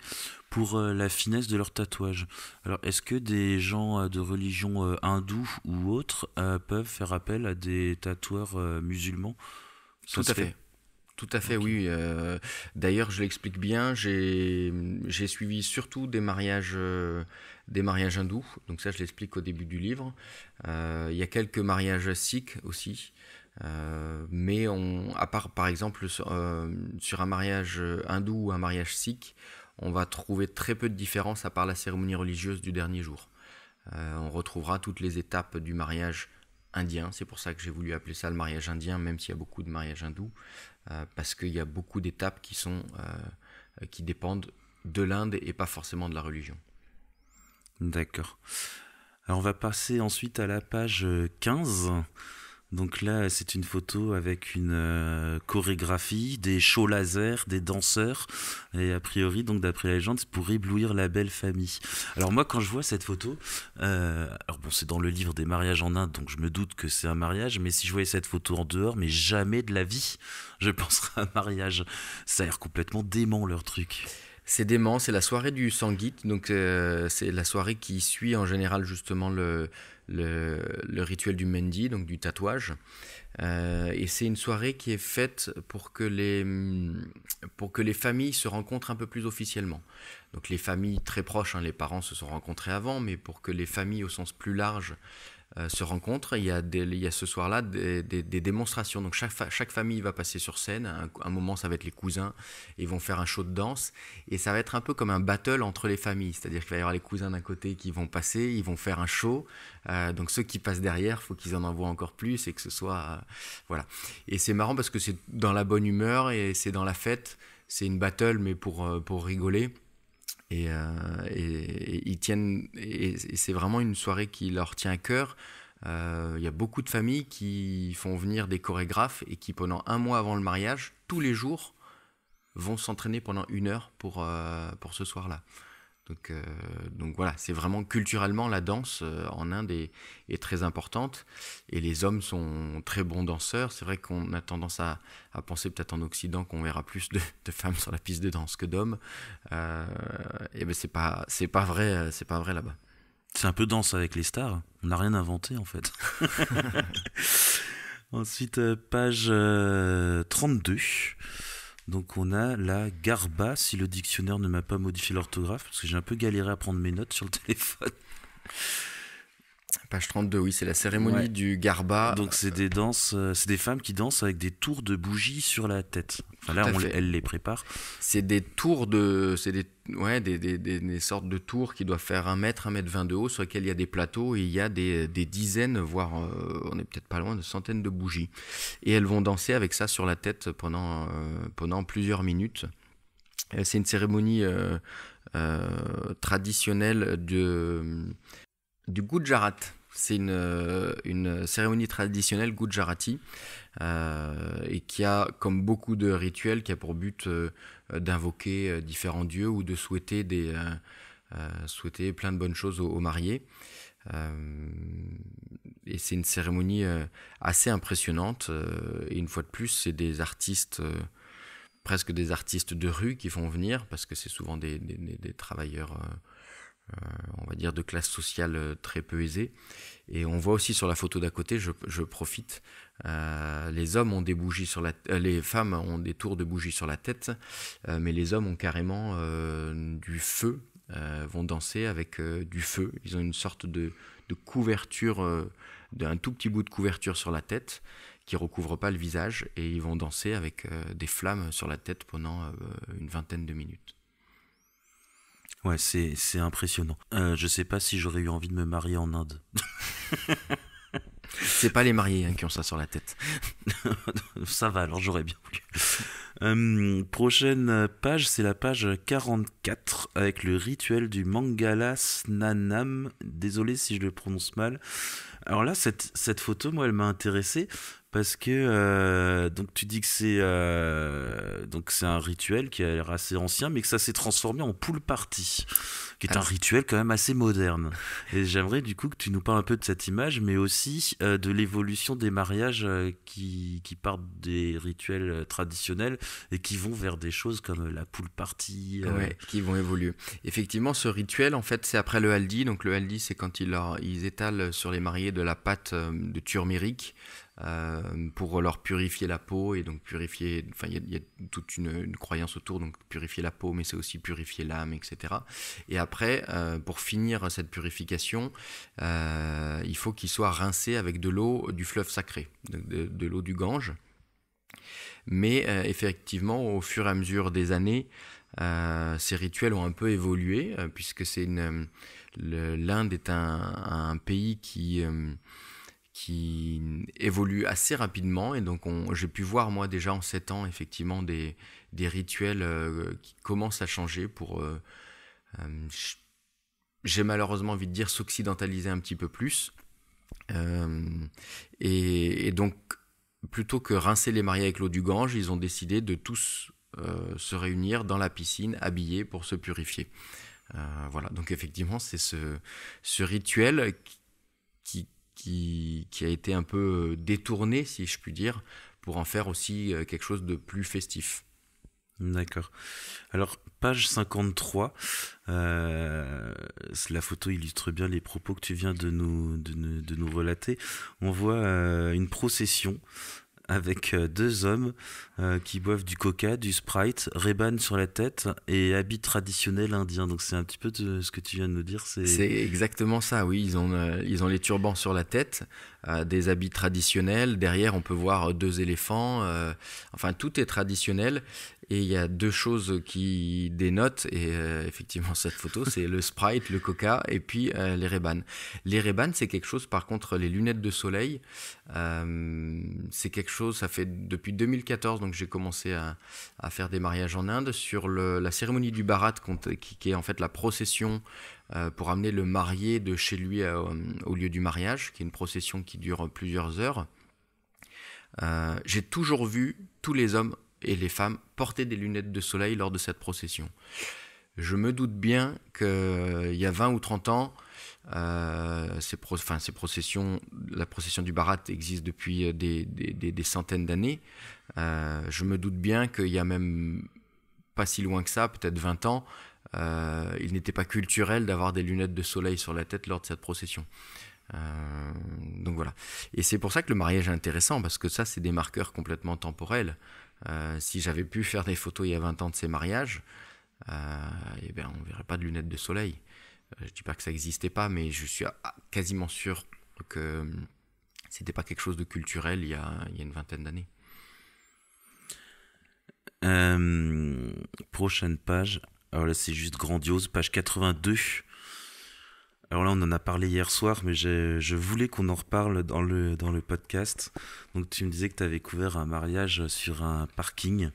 pour la finesse de leurs tatouages. Alors est-ce que des gens de religion hindoue ou autre peuvent faire appel à des tatoueurs musulmans ? Tout à fait. Tout à fait, okay. Oui. D'ailleurs, je l'explique bien, j'ai suivi surtout des mariages hindous, donc ça je l'explique au début du livre. Il y a quelques mariages sikhs aussi. Mais à part par exemple sur un mariage hindou ou un mariage sikh, on va trouver très peu de différence à part la cérémonie religieuse du dernier jour. On retrouvera toutes les étapes du mariage indien, c'est pour ça que j'ai voulu appeler ça le mariage indien, même s'il y a beaucoup de mariages hindous, parce qu'il y a beaucoup d'étapes qui dépendent de l'Inde et pas forcément de la religion. D'accord. Alors on va passer ensuite à la page 15. Donc là, c'est une photo avec une chorégraphie, des shows laser, des danseurs. Et a priori, donc d'après la légende, c'est pour éblouir la belle famille. Alors moi, quand je vois cette photo, alors bon, c'est dans le livre des mariages en Inde, donc je me doute que c'est un mariage. Mais si je voyais cette photo en dehors, mais jamais de la vie, je penserais à un mariage. Ça a l'air complètement dément, leur truc. C'est dément, c'est la soirée du Sangeet, donc c'est la soirée qui suit en général justement le rituel du Mendi, donc du tatouage. Et c'est une soirée qui est faite pour que les familles se rencontrent un peu plus officiellement. Donc les familles très proches, les parents se sont rencontrés avant, mais pour que les familles au sens plus large se rencontrent, il y a ce soir-là des démonstrations. Donc chaque famille va passer sur scène. Un moment, ça va être les cousins. Ils vont faire un show de danse. Et ça va être un peu comme un battle entre les familles. C'est-à-dire qu'il va y avoir les cousins d'un côté qui vont passer, ils vont faire un show. Donc ceux qui passent derrière, il faut qu'ils en envoient encore plus et que ce soit... voilà. Et c'est marrant parce que c'est dans la bonne humeur et c'est dans la fête. C'est une battle, mais pour rigoler. Et ils tiennent, et c'est vraiment une soirée qui leur tient à cœur. Il y a beaucoup de familles qui font venir des chorégraphes et qui, pendant un mois avant le mariage, tous les jours, vont s'entraîner pendant 1 heure pour ce soir-là. Donc voilà, c'est vraiment culturellement, la danse en Inde est très importante et les hommes sont très bons danseurs. C'est vrai qu'on a tendance à penser peut-être en Occident qu'on verra plus de femmes sur la piste de danse que d'hommes. Et ben c'est pas vrai là-bas. C'est un peu Danse avec les stars. On n'a rien inventé en fait. Ensuite, page 32. Donc on a la garba, si le dictionnaire ne m'a pas modifié l'orthographe, parce que j'ai un peu galéré à prendre mes notes sur le téléphone. Page 32, oui, c'est la cérémonie du garba. Donc c'est des danses, c'est des femmes qui dansent avec des tours de bougies sur la tête. Enfin là, elles les préparent. C'est des tours des sortes de tours qui doivent faire 1 mètre, 1 mètre 20 de haut, sur lesquels il y a des plateaux et il y a des dizaines, voire on est peut-être pas loin de centaines de bougies. Et elles vont danser avec ça sur la tête pendant plusieurs minutes. C'est une cérémonie traditionnelle du Gujarat. C'est une cérémonie traditionnelle gujarati et qui a, comme beaucoup de rituels, qui a pour but d'invoquer différents dieux ou de souhaiter plein de bonnes choses aux mariés. Et c'est une cérémonie assez impressionnante. Et une fois de plus, c'est des artistes, presque des artistes de rue qui font venir, parce que c'est souvent des travailleurs... on va dire de classe sociale très peu aisée. Et on voit aussi sur la photo d'à côté, je profite, les hommes ont des bougies sur les femmes ont des tours de bougies sur la tête, mais les hommes ont carrément du feu, vont danser avec du feu. Ils ont une sorte de couverture, d'un tout petit bout de couverture sur la tête qui recouvre pas le visage, et ils vont danser avec des flammes sur la tête pendant une vingtaine de minutes. Ouais, c'est impressionnant. Je sais pas si j'aurais eu envie de me marier en Inde. C'est pas les mariés qui ont ça sur la tête. Ça va, alors j'aurais bien voulu. Prochaine page, c'est la page 44 avec le rituel du Mangala Snanam. Désolé si je le prononce mal. Alors là, cette photo, moi, elle m'a intéressé parce que donc tu dis que c'est un rituel qui a l'air assez ancien, mais que ça s'est transformé en pool party, qui est un rituel quand même assez moderne. Et j'aimerais du coup que tu nous parles un peu de cette image, mais aussi de l'évolution des mariages qui partent des rituels traditionnels et qui vont vers des choses comme la pool party. Ouais, qui vont évoluer. Effectivement, ce rituel, en fait, c'est après le haldi. Donc le haldi, c'est quand ils étalent sur les mariés de la pâte de turméric, pour leur purifier la peau et donc purifier. Enfin, il y a toute une croyance autour, donc purifier la peau, mais c'est aussi purifier l'âme, etc. Et après, pour finir cette purification, il faut qu'ils soient rincés avec de l'eau du fleuve sacré, de l'eau du Gange. Mais effectivement, au fur et à mesure des années, ces rituels ont un peu évolué, puisque l'Inde est un pays qui évolue assez rapidement. Et donc, j'ai pu voir, moi, déjà en 7 ans, effectivement, des rituels qui commencent à changer pour, j'ai malheureusement envie de dire, s'occidentaliser un petit peu plus. Et donc, plutôt que rincer les mariés avec l'eau du Gange, ils ont décidé de tous se réunir dans la piscine, habillés pour se purifier. Voilà, donc effectivement, c'est ce rituel qui a été un peu détourné, si je puis dire, pour en faire aussi quelque chose de plus festif. D'accord. Alors, page 53, la photo illustre bien les propos que tu viens de nous relater. On voit une procession avec 2 hommes qui boivent du coca, du Sprite, Ray-Ban sur la tête et habits traditionnels indiens. Donc c'est un petit peu ce que tu viens de nous dire. C'est exactement ça, oui. Ils ont les turbans sur la tête, des habits traditionnels. Derrière, on peut voir 2 éléphants. Enfin, tout est traditionnel. Et il y a 2 choses qui dénotent, et effectivement cette photo, c'est le Sprite, le Coca, et puis les Ray-Ban. Les Ray-Ban, c'est quelque chose, par contre, les lunettes de soleil, c'est quelque chose, ça fait depuis 2014, donc j'ai commencé à faire des mariages en Inde, sur la cérémonie du Bharat, qui est en fait la procession pour amener le marié de chez lui au lieu du mariage, qui est une procession qui dure plusieurs heures. J'ai toujours vu tous les hommes et les femmes portaient des lunettes de soleil lors de cette procession. Je me doute bien qu'il y a 20 ou 30 ans, ces processions, la procession du Bharat existe depuis des centaines d'années. Je me doute bien qu'il y a même pas si loin que ça, peut-être 20 ans, il n'était pas culturel d'avoir des lunettes de soleil sur la tête lors de cette procession. Donc voilà. Et c'est pour ça que le mariage est intéressant, parce que ça, c'est des marqueurs complètement temporels. Si j'avais pu faire des photos il y a 20 ans de ces mariages, on ne verrait pas de lunettes de soleil. Je ne dis pas que ça n'existait pas, mais je suis quasiment sûr que c'était pas quelque chose de culturel il y a une vingtaine d'années. Prochaine page. Alors là, c'est juste grandiose. Page 82. Alors là, on en a parlé hier soir, mais je voulais qu'on en reparle dans le podcast. Donc tu me disais que tu avais couvert un mariage sur un parking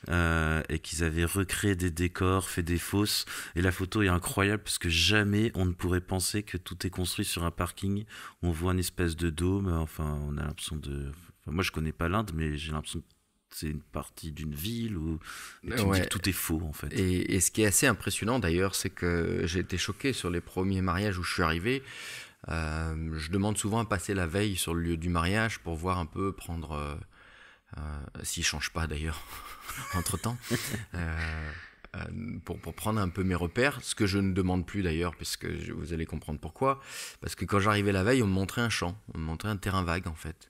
et qu'ils avaient recréé des décors, fait des fosses. Et la photo est incroyable parce que jamais on ne pourrait penser que tout est construit sur un parking. On voit une espèce de dôme. Enfin, on a l'impression de... Enfin, moi, je connais pas l'Inde, mais j'ai l'impression que c'est une partie d'une ville où tu me dis que tout est faux en fait. Et ce qui est assez impressionnant d'ailleurs, c'est que j'ai été choqué sur les premiers mariages où je suis arrivé. Je demande souvent à passer la veille sur le lieu du mariage pour voir un peu, prendre... s'il ne change pas d'ailleurs entre-temps. Pour prendre un peu mes repères, ce que je ne demande plus d'ailleurs, puisque vous allez comprendre pourquoi. Parce que quand j'arrivais la veille, on me montrait un champ, on me montrait un terrain vague en fait.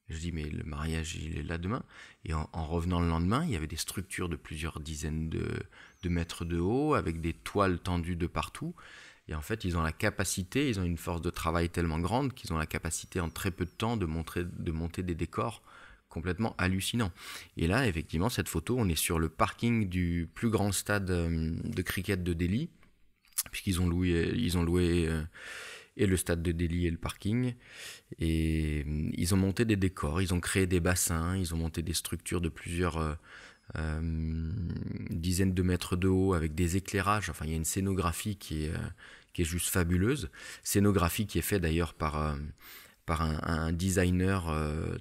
Je dis, mais le mariage, il est là demain. Et en revenant le lendemain, il y avait des structures de plusieurs dizaines de mètres de haut, avec des toiles tendues de partout. Et en fait, ils ont la capacité, ils ont une force de travail tellement grande qu'ils ont la capacité en très peu de temps de monter des décors complètement hallucinants. Et là, effectivement, cette photo, on est sur le parking du plus grand stade de cricket de Delhi, puisqu'ils ont loué et le stade de Delhi et le parking. Et ils ont monté des décors, ils ont créé des bassins, ils ont monté des structures de plusieurs dizaines de mètres de haut avec des éclairages. Enfin, il y a une scénographie qui est juste fabuleuse. Scénographie qui est faite d'ailleurs par un designer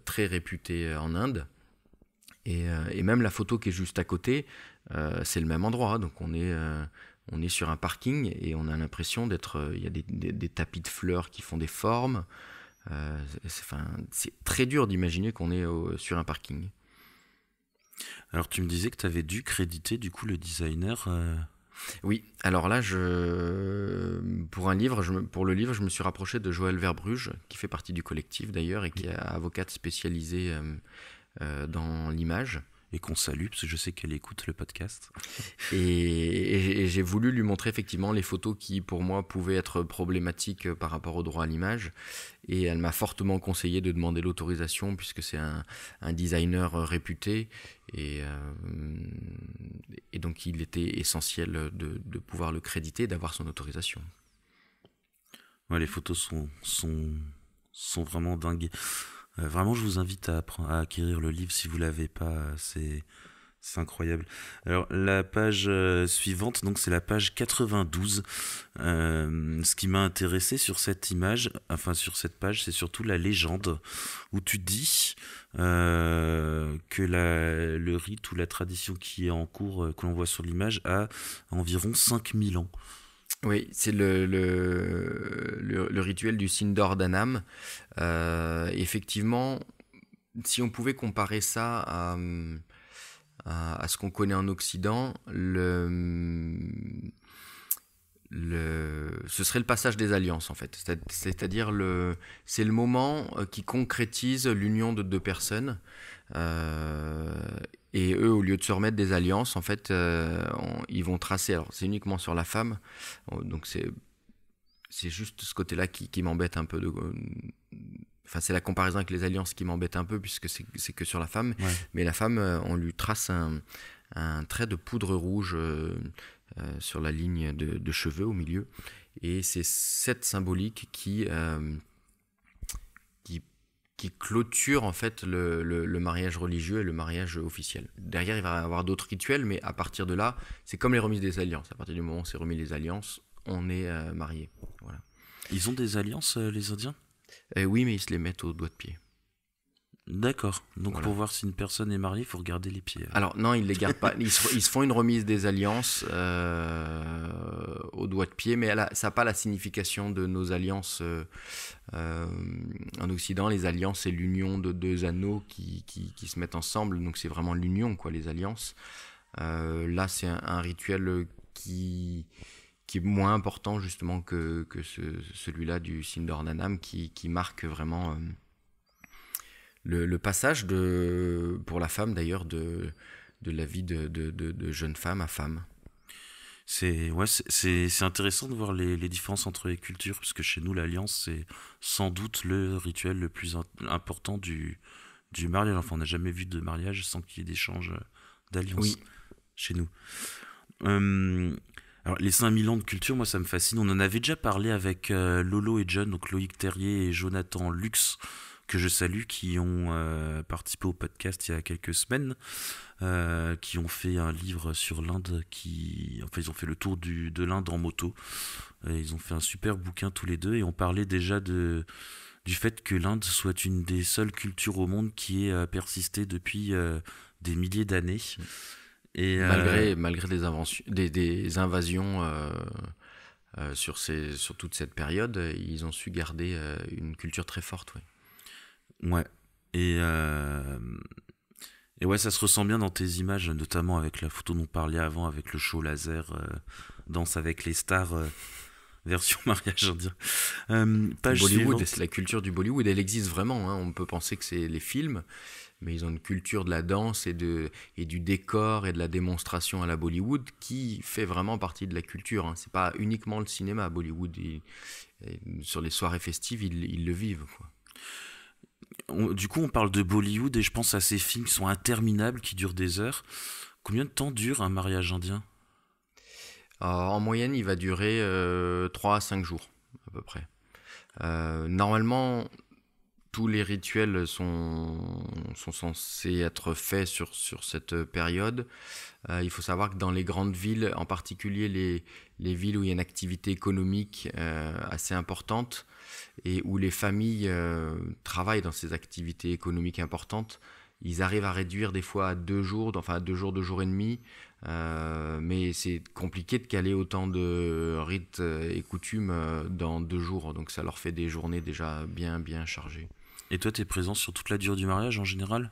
très réputé en Inde. Et même la photo qui est juste à côté, c'est le même endroit. Donc on est sur un parking et on a l'impression d'être... Il y a des tapis de fleurs qui font des formes. C'est très dur d'imaginer qu'on est sur un parking. Alors tu me disais que tu avais dû créditer du coup le designer. Oui, alors là, pour le livre, je me suis rapproché de Joëlle Verbruge, qui fait partie du collectif d'ailleurs, et qui est avocate spécialisée dans l'image. Et qu'on salue, parce que je sais qu'elle écoute le podcast. Et j'ai voulu lui montrer effectivement les photos qui, pour moi, pouvaient être problématiques par rapport au droit à l'image. Et elle m'a fortement conseillé de demander l'autorisation, puisque c'est un designer réputé. Et donc, il était essentiel de pouvoir le créditer, d'avoir son autorisation. Ouais, les photos sont vraiment dingues. Vraiment, je vous invite à acquérir le livre si vous l'avez pas. C'est incroyable. Alors, la page suivante, donc c'est la page 92. Ce qui m'a intéressé sur cette image, enfin sur cette page, c'est surtout la légende où tu dis que le rite ou la tradition qui est en cours, que l'on voit sur l'image, a environ 5000 ans. Oui, c'est le rituel du Sindor d'Anam. Effectivement, si on pouvait comparer ça à ce qu'on connaît en Occident, ce serait le passage des alliances en fait. C'est-à-dire c'est le moment qui concrétise l'union de deux personnes. Et eux, au lieu de se remettre des alliances, en fait, ils vont tracer. Alors, c'est uniquement sur la femme, donc c'est juste ce côté-là qui m'embête un peu. Enfin, c'est la comparaison avec les alliances qui m'embête un peu, puisque c'est que sur la femme. Ouais. Mais la femme, on lui trace un trait de poudre rouge sur la ligne de cheveux au milieu. Et c'est cette symbolique qui clôture en fait le mariage religieux et le mariage officiel. Derrière, il va y avoir d'autres rituels, mais à partir de là, c'est comme les remises des alliances. À partir du moment où c'est remis les alliances, on est marié. Voilà. Ils ont des alliances, les Indiens ? Oui, mais ils se les mettent au doigt de pied. D'accord. Donc voilà. Pour voir si une personne est mariée, il faut regarder les pieds. Alors non, ils ne les gardent pas. Ils se font une remise des alliances au doigt de pied, mais ça n'a pas la signification de nos alliances en Occident. Les alliances, c'est l'union de deux anneaux qui se mettent ensemble. Donc c'est vraiment l'union, quoi, les alliances. Là, c'est un rituel qui est moins important justement que celui-là du Sindor d'Anam, qui marque vraiment... Le passage pour la femme d'ailleurs de la vie de jeune femme à femme. C'est intéressant de voir les différences entre les cultures, parce que chez nous l'alliance c'est sans doute le rituel le plus important du mariage. Enfin, on n'a jamais vu de mariage sans qu'il y ait d'échange d'alliance chez nous. Alors les 5000 ans de culture, moi ça me fascine. On en avait déjà parlé avec Lolo et John, donc Loïc Terrier et Jonathan Lux, que je salue, qui ont participé au podcast il y a quelques semaines, qui ont fait un livre sur l'Inde, ils ont fait le tour de l'Inde en moto, et ils ont fait un super bouquin tous les deux, et on parlait déjà du fait que l'Inde soit une des seules cultures au monde qui ait persisté depuis des milliers d'années. Et, malgré des invasions sur toute cette période, ils ont su garder une culture très forte, oui. Ouais, et ouais, ça se ressent bien dans tes images, notamment avec la photo dont on parlait avant, avec le show laser, Danse avec les stars, version mariage indien. Page Bollywood, c'est la culture du Bollywood, elle existe vraiment, hein. On peut penser que c'est les films, mais ils ont une culture de la danse et du décor et de la démonstration à la Bollywood qui fait vraiment partie de la culture, hein. C'est pas uniquement le cinéma à Bollywood, sur les soirées festives, ils le vivent, quoi. Du coup, on parle de Bollywood et je pense à ces films qui sont interminables, qui durent des heures. Combien de temps dure un mariage indien ? En moyenne, il va durer 3 à 5 jours, à peu près. Normalement, tous les rituels sont censés être faits sur cette période. Il faut savoir que dans les grandes villes, en particulier les villes où il y a une activité économique assez importante, et où les familles travaillent dans ces activités économiques importantes, ils arrivent à réduire des fois à 2 jours, enfin 2 jours, 2 jours et demi, mais c'est compliqué de caler autant de rites et coutumes dans 2 jours, donc ça leur fait des journées déjà bien, bien chargées. Et toi, tu es présent sur toute la durée du mariage en général ?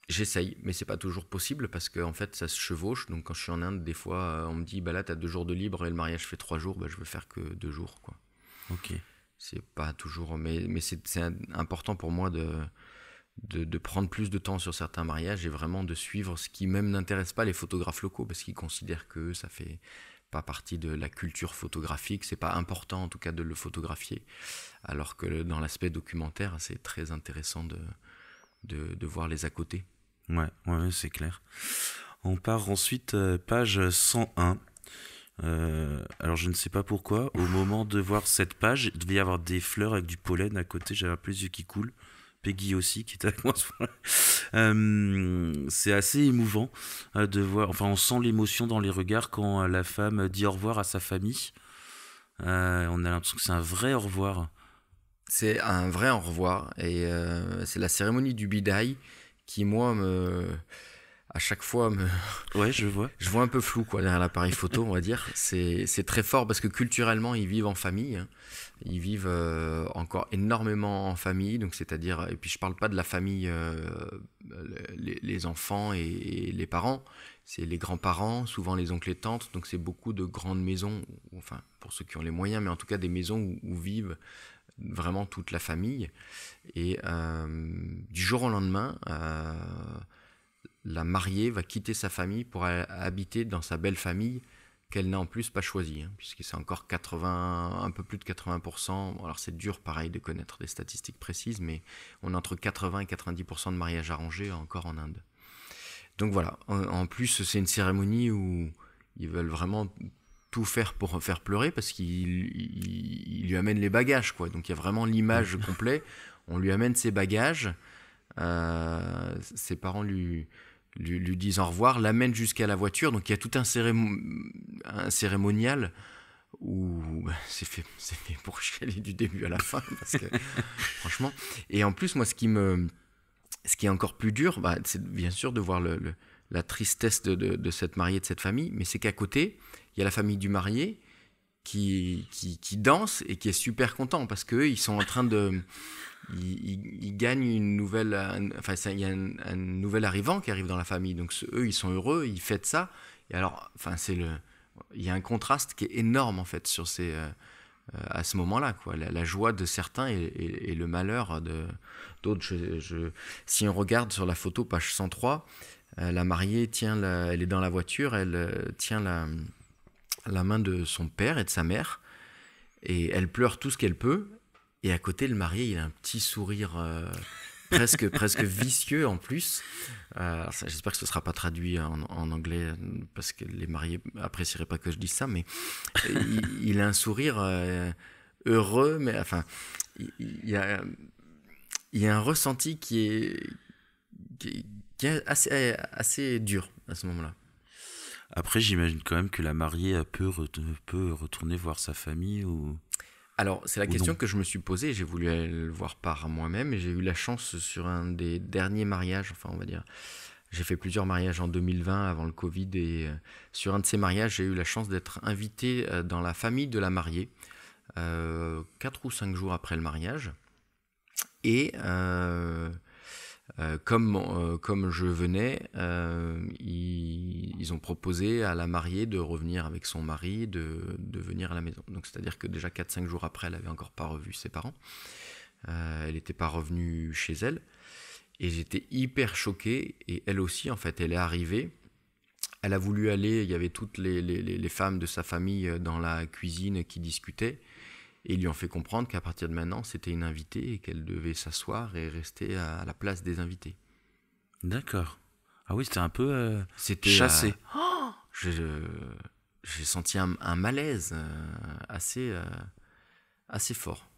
J'essaye, mais c'est pas toujours possible parce que en fait ça se chevauche. Donc quand je suis en Inde, des fois on me dit bah là t'as 2 jours de libre et le mariage fait 3 jours, bah je veux faire que 2 jours quoi. Ok. C'est pas toujours, mais c'est important pour moi de prendre plus de temps sur certains mariages et vraiment de suivre ce qui même n'intéresse pas les photographes locaux parce qu'ils considèrent que ça fait pas partie de la culture photographique, c'est pas important en tout cas de le photographier, alors que dans l'aspect documentaire c'est très intéressant de voir les à côté. Ouais, c'est clair. On part ensuite page 101. Alors je ne sais pas pourquoi, au moment de voir cette page, il devait y avoir des fleurs avec du pollen à côté, j'avais un peu les yeux qui coulent. Peggy aussi qui était avec moi. C'est assez émouvant de voir, enfin on sent l'émotion dans les regards quand la femme dit au revoir à sa famille. On a l'impression que c'est un vrai au revoir. C'est un vrai au revoir et c'est la cérémonie du bidaï qui moi à chaque fois Ouais, je vois un peu flou quoi derrière l'appareil photo, on va dire. C'est très fort parce que culturellement ils vivent en famille, hein. Ils vivent encore énormément en famille, donc c'est-à-dire, et puis je parle pas de la famille, les enfants et les parents, c'est les grands-parents, souvent les oncles et tantes, donc c'est beaucoup de grandes maisons, enfin pour ceux qui ont les moyens, mais en tout cas des maisons où vivent vraiment toute la famille. Et du jour au lendemain, la mariée va quitter sa famille pour habiter dans sa belle famille qu'elle n'a en plus pas choisie, hein, puisque c'est encore 80, un peu plus de 80%. Alors c'est dur pareil de connaître des statistiques précises, mais on a entre 80 et 90% de mariages arrangés encore en Inde. Donc voilà, en plus c'est une cérémonie où ils veulent vraiment tout faire pour faire pleurer parce qu'il lui amène les bagages, quoi. Donc il y a vraiment l'image complète. On lui amène ses bagages, ses parents lui disent au revoir, l'amènent jusqu'à la voiture. Donc il y a tout un cérémonial où c'est fait pour chialer du début à la fin parce que franchement. Et en plus moi ce qui est encore plus dur, c'est bien sûr de voir la tristesse de cette mariée, de cette famille, mais c'est qu'à côté il y a la famille du marié qui danse et qui est super content parce qu'eux ils sont en train de ils gagnent une nouvelle, il y a un nouvel arrivant qui arrive dans la famille, donc eux ils sont heureux, ils fêtent ça. Et alors il y a un contraste qui est énorme en fait sur à ce moment-là, quoi. La joie de certains et le malheur d'autres. Si on regarde sur la photo page 103, la mariée elle est dans la voiture, elle tient la main de son père et de sa mère et elle pleure tout ce qu'elle peut. Et à côté, le marié, il a un petit sourire presque vicieux en plus. J'espère que ce ne sera pas traduit en anglais parce que les mariés n'apprécieraient pas que je dise ça, mais il a un sourire heureux, mais enfin, il y a un ressenti qui est assez dur à ce moment-là. Après, j'imagine quand même que la mariée peut retourner voir sa famille ou... Alors, c'est la question que je me suis posée. J'ai voulu aller le voir par moi-même et j'ai eu la chance sur un des derniers mariages, enfin, on va dire. J'ai fait plusieurs mariages en 2020 avant le Covid et sur un de ces mariages, j'ai eu la chance d'être invité dans la famille de la mariée 4 ou 5 jours après le mariage. Et comme je venais, ils ont proposé à la mariée de revenir avec son mari, de venir à la maison. Donc c'est-à-dire que déjà 4-5 jours après, elle n'avait encore pas revu ses parents. Elle n'était pas revenue chez elle. Et j'étais hyper choqué. Et elle aussi, en fait, elle est arrivée. Elle a voulu aller, il y avait toutes les femmes de sa famille dans la cuisine qui discutaient. Et ils lui ont fait comprendre qu'à partir de maintenant, c'était une invitée et qu'elle devait s'asseoir et rester à la place des invités. D'accord. Ah oui, c'était un peu chassé. J'ai senti un malaise assez fort.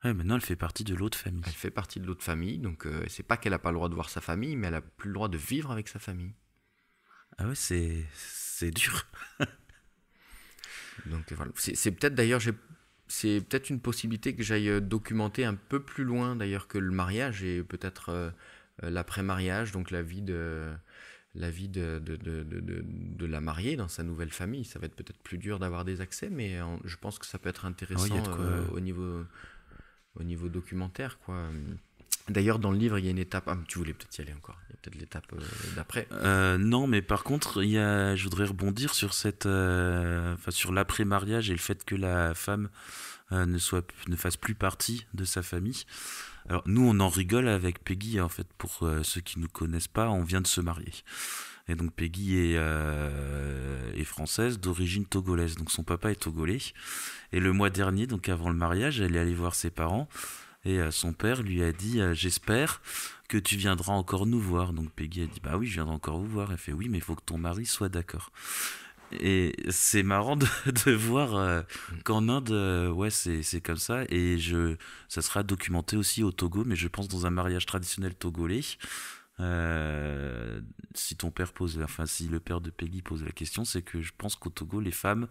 Ouais, maintenant, elle fait partie de l'autre famille. Elle fait partie de l'autre famille, donc c'est pas qu'elle n'a pas le droit de voir sa famille, mais elle n'a plus le droit de vivre avec sa famille. Ah ouais, c'est dur. Donc voilà. C'est peut-être d'ailleurs... C'est peut-être une possibilité que j'aille documenter un peu plus loin d'ailleurs que le mariage et peut-être l'après-mariage, donc la vie de la mariée dans sa nouvelle famille. Ça va être peut-être plus dur d'avoir des accès, mais je pense que ça peut être intéressant au niveau documentaire, quoi. D'ailleurs, dans le livre, il y a une étape. Ah, tu voulais peut-être y aller encore. Il y a peut-être l'étape d'après. Non, mais par contre, je voudrais rebondir sur sur l'après-mariage et le fait que la femme ne fasse plus partie de sa famille. Alors, nous, on en rigole avec Peggy, en fait, pour ceux qui ne nous connaissent pas, on vient de se marier. Et donc, Peggy est française, d'origine togolaise. Donc, son papa est togolais. Et le mois dernier, donc avant le mariage, elle est allée voir ses parents. Et son père lui a dit j'espère que tu viendras encore nous voir. Donc Peggy a dit bah oui, je viendrai encore vous voir. Elle fait oui, mais il faut que ton mari soit d'accord. Et c'est marrant de voir qu'en Inde, ouais, c'est comme ça. Et ça sera documenté aussi au Togo, mais je pense dans un mariage traditionnel togolais. Si si le père de Peggy pose la question, c'est que je pense qu'au Togo, les femmes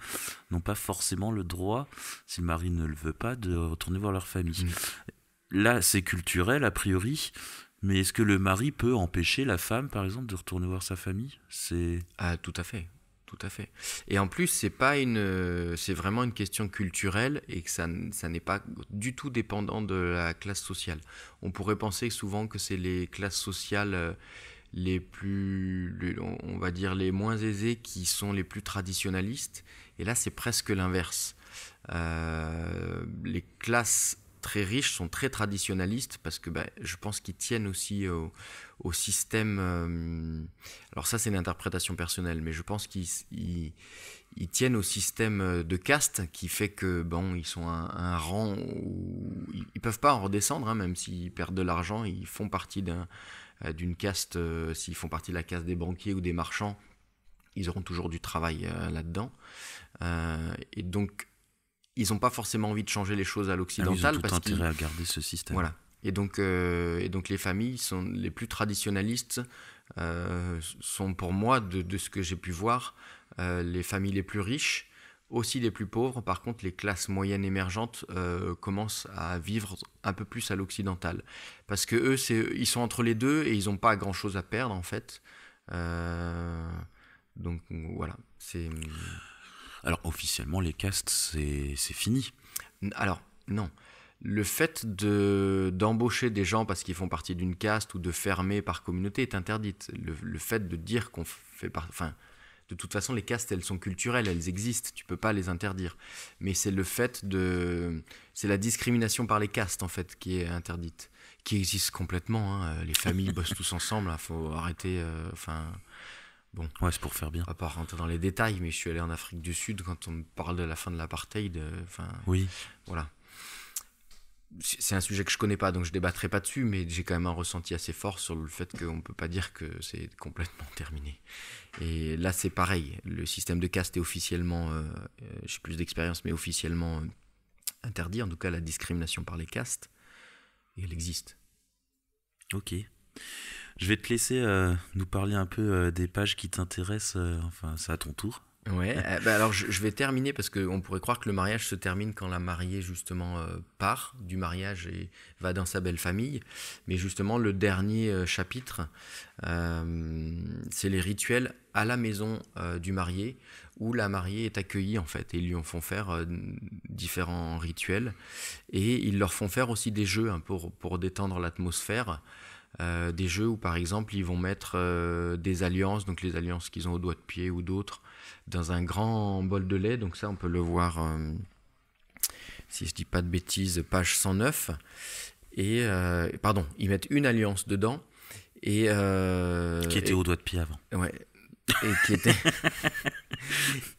n'ont pas forcément le droit, si le mari ne le veut pas, de retourner voir leur famille. Là, c'est culturel, a priori, mais est-ce que le mari peut empêcher la femme, par exemple, de retourner voir sa famille ? Ah, tout à fait. Tout à fait. Et en plus, c'est vraiment une question culturelle et que ça n'est pas du tout dépendant de la classe sociale. On pourrait penser souvent que c'est les classes sociales on va dire les moins aisées qui sont les plus traditionnalistes. Et là, c'est presque l'inverse. Les classes très riches sont très traditionnalistes parce que je pense qu'ils tiennent aussi au système. Alors ça, c'est une interprétation personnelle, mais je pense qu'ils tiennent au système de caste qui fait que ils sont un rang où ils peuvent pas en redescendre, hein, même s'ils perdent de l'argent, ils font partie d'une caste. S'ils font partie de la caste des banquiers ou des marchands, ils auront toujours du travail là-dedans. Et donc ils n'ont pas forcément envie de changer les choses à l'occidental. Ils ont tout intérêt à garder ce système. Voilà. Et donc les familles sont les plus traditionnalistes, sont pour moi, de ce que j'ai pu voir, les familles les plus riches, aussi les plus pauvres. Par contre, les classes moyennes émergentes commencent à vivre un peu plus à l'occidental. Parce que eux, ils sont entre les deux et ils n'ont pas grand-chose à perdre, en fait. Donc voilà, c'est... Alors officiellement, les castes, c'est fini. Alors non, le fait d'embaucher des gens parce qu'ils font partie d'une caste ou de fermer par communauté est interdite. Le fait de dire qu'on fait partie... Enfin, de toute façon, les castes, elles sont culturelles, elles existent, tu peux pas les interdire. Mais c'est c'est la discrimination par les castes, en fait, qui est interdite. Qui existe complètement, hein. Les familles bossent tous ensemble, il faut arrêter... Bon, ouais, c'est pour faire bien. On va pas rentrer dans les détails, mais je suis allé en Afrique du Sud quand on me parle de la fin de l'apartheid. Oui. Voilà. C'est un sujet que je connais pas, donc je débattrai pas dessus, mais j'ai quand même un ressenti assez fort sur le fait qu'on peut pas dire que c'est complètement terminé. Et là, c'est pareil. Le système de caste est officiellement, j'ai plus d'expérience, mais officiellement interdit. En tout cas, la discrimination par les castes, et elle existe. Ok. Je vais te laisser nous parler un peu des pages qui t'intéressent, c'est à ton tour. Ouais, alors je vais terminer parce qu'on pourrait croire que le mariage se termine quand la mariée justement part du mariage et va dans sa belle famille. Mais justement, le dernier chapitre, c'est les rituels à la maison du marié où la mariée est accueillie en fait. Et ils lui en font faire différents rituels et ils leur font faire aussi des jeux hein, pour détendre l'atmosphère. Des jeux où par exemple ils vont mettre des alliances, donc les alliances qu'ils ont au doigt de pied ou d'autres, dans un grand bol de lait. Donc ça on peut le voir, si je dis pas de bêtises, page 109. Et pardon, ils mettent une alliance dedans. Qui était au doigt de pied avant. Ouais. Et qui était...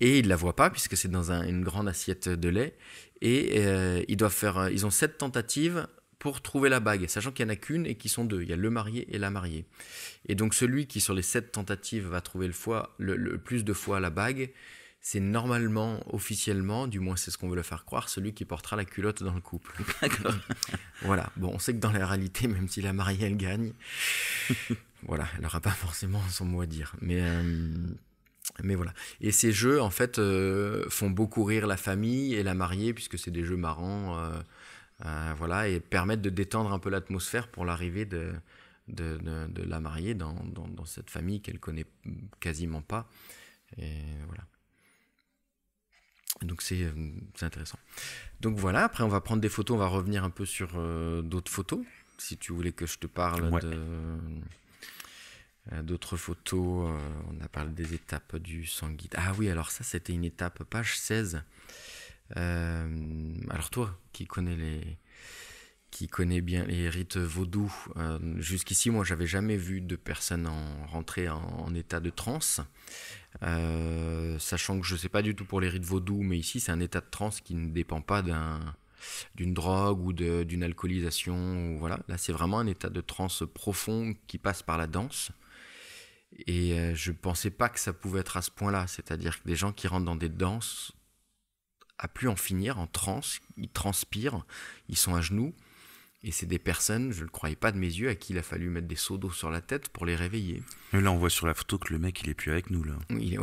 et ils ne la voient pas puisque c'est dans une grande assiette de lait. Et ils ont 7 tentatives pour trouver la bague, sachant qu'il n'y en a qu'une et qu'ils sont 2. Il y a le marié et la mariée. Et donc celui qui, sur les 7 tentatives, va trouver le plus de fois la bague, c'est normalement, officiellement, du moins c'est ce qu'on veut le faire croire, celui qui portera la culotte dans le couple. Voilà. Bon, on sait que dans la réalité, même si la mariée, elle gagne, voilà, elle n'aura pas forcément son mot à dire. Mais voilà. Et ces jeux, en fait, font beaucoup rire la famille et la mariée, puisque c'est des jeux marrants... voilà, et permettre de détendre un peu l'atmosphère pour l'arrivée de la mariée dans cette famille qu'elle connaît quasiment pas. Et voilà. Donc c'est intéressant. Donc voilà, après on va prendre des photos, on va revenir un peu sur d'autres photos. si tu voulais que je te parle d'autres photos, on a parlé des étapes du Sanguit. Ah oui, alors ça, c'était une étape, page 16. Alors toi, qui connais bien les rites vaudous, jusqu'ici, moi, j'avais jamais vu de personne rentrer en état de transe. Sachant que je ne sais pas du tout pour les rites vaudous, mais ici, c'est un état de transe qui ne dépend pas d'une drogue ou d'une alcoolisation. Voilà. Là, c'est vraiment un état de transe profond qui passe par la danse. Et je ne pensais pas que ça pouvait être à ce point-là. C'est-à-dire que des gens qui rentrent dans des danses, à plus en finir, en transe, ils transpirent, ils sont à genoux. Et c'est des personnes, je ne le croyais pas de mes yeux, à qui il a fallu mettre des seaux d'eau sur la tête pour les réveiller. Mais là, on voit sur la photo que le mec, il est plus avec nous, là. Oui.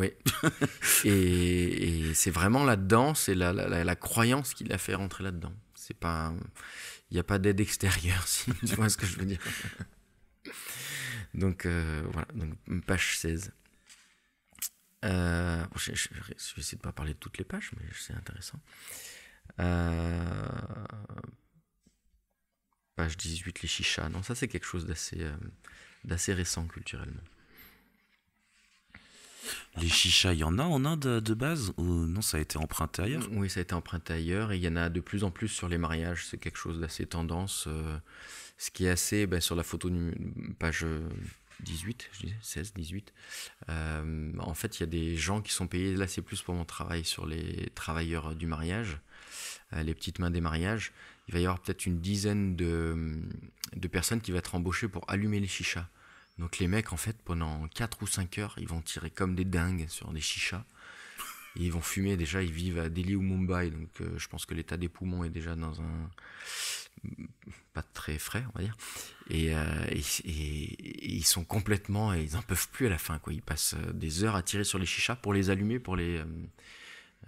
et c'est vraiment la danse et la croyance qui l'a fait rentrer là-dedans. C'est pas, il n'y a pas d'aide extérieure, si tu vois ce que je veux dire. Donc, voilà, donc, page 16. Je vais essayer de ne pas parler de toutes les pages, mais c'est intéressant. Page 18, les chichas. Non, ça c'est quelque chose d'assez récent culturellement. Les chichas, il y en a en Inde de base ou non, ça a été emprunté ailleurs? Oui, ça a été emprunté ailleurs et il y en a de plus en plus sur les mariages. C'est quelque chose d'assez tendance. Ce qui est assez, sur la photo page 18, je disais, 16, 18. En fait, il y a des gens qui sont payés. Là, c'est plus pour mon travail sur les travailleurs du mariage, les petites mains des mariages. Il va y avoir peut-être une dizaine de personnes qui vont être embauchées pour allumer les chichas. Donc les mecs, en fait, pendant 4 ou 5 heures, ils vont tirer comme des dingues sur des chichas. Et ils vont fumer. Déjà, ils vivent à Delhi ou Mumbai. Donc je pense que l'état des poumons est déjà dans un... pas très frais, on va dire. Et ils sont complètement... Ils n'en peuvent plus à la fin, quoi. Ils passent des heures à tirer sur les chichas pour les allumer, pour les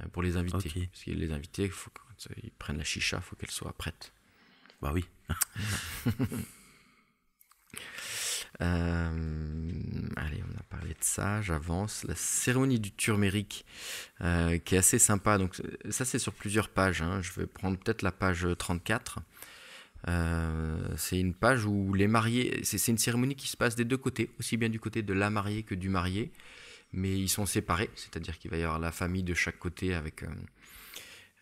invités. Okay. Parce que les invités, quand ils prennent la chicha, il faut qu'elle soit prête. Bah oui. Allez, on a parlé de ça, j'avance. La cérémonie du turmérique, qui est assez sympa. Donc, ça, c'est sur plusieurs pages. Je vais prendre peut-être la page 34. C'est une page où les mariés... C'est une cérémonie qui se passe des deux côtés, aussi bien du côté de la mariée que du marié. Mais ils sont séparés, c'est-à-dire qu'il va y avoir la famille de chaque côté avec...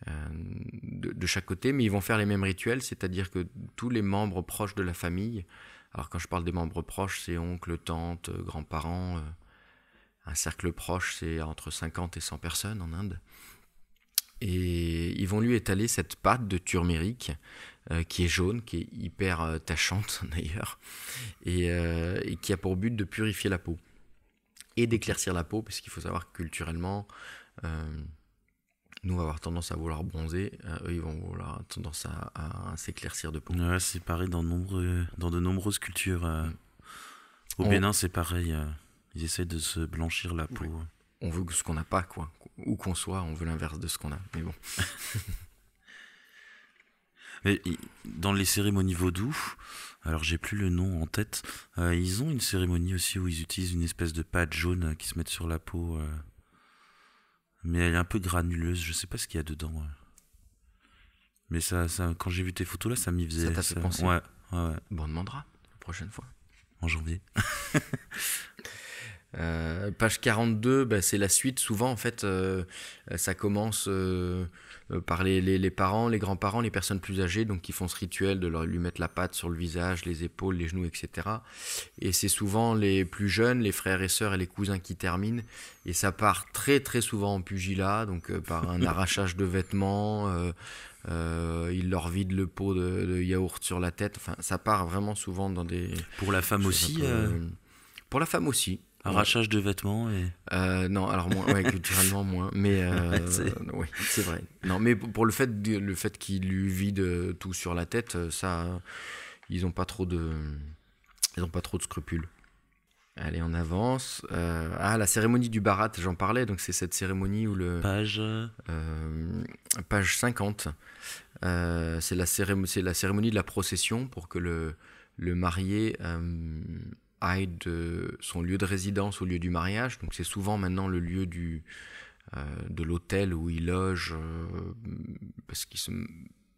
de chaque côté, mais ils vont faire les mêmes rituels, c'est-à-dire que tous les membres proches de la famille, alors quand je parle des membres proches, c'est oncles, tantes, grands-parents, un cercle proche, c'est entre 50 et 100 personnes en Inde, et ils vont lui étaler cette pâte de turmérique qui est jaune, qui est hyper tachante d'ailleurs, et qui a pour but de purifier la peau et d'éclaircir la peau, parce qu'il faut savoir que culturellement, nous, on va avoir tendance à vouloir bronzer, eux, ils vont avoir tendance à s'éclaircir de peau. Ouais, c'est pareil dans de nombreuses cultures. Au Bénin, c'est pareil. Ils essayent de se blanchir la peau. Ouais. On veut ce qu'on n'a pas, quoi. Où qu'on soit, on veut l'inverse de ce qu'on a. Mais bon. Mais dans les cérémonies vaudou, alors j'ai plus le nom en tête, ils ont une cérémonie aussi où ils utilisent une espèce de pâte jaune qui se met sur la peau. Mais elle est un peu granuleuse, je sais pas ce qu'il y a dedans. Mais ça, quand j'ai vu tes photos là, ça m'y faisait. Ça t'a fait penser. Ouais. Bon, on demandera la prochaine fois. En janvier. Page 42, c'est la suite. Souvent, en fait, ça commence par les parents, les grands-parents, les personnes plus âgées, donc qui font ce rituel de lui mettre la pâte sur le visage, les épaules, les genoux, etc. Et c'est souvent les plus jeunes, les frères et sœurs et les cousins qui terminent. Et ça part très très souvent en pugilat, donc par un arrachage de vêtements. Ils leur vident le pot de yaourt sur la tête. Enfin, ça part vraiment souvent dans des... Pour la femme aussi Pour la femme aussi. Arrachage de vêtements et... non, alors moins, ouais, culturellement moins, mais oui, c'est vrai. Non, mais pour le fait qu'ils lui vident tout sur la tête, ça, ils ont pas trop de scrupules. Allez, on avance. La cérémonie du Bharat, j'en parlais, donc c'est cette cérémonie où page 50. C'est la cérémonie de la procession pour que le marié aille de son lieu de résidence au lieu du mariage. Donc c'est souvent maintenant le lieu de l'hôtel où il loge, parce que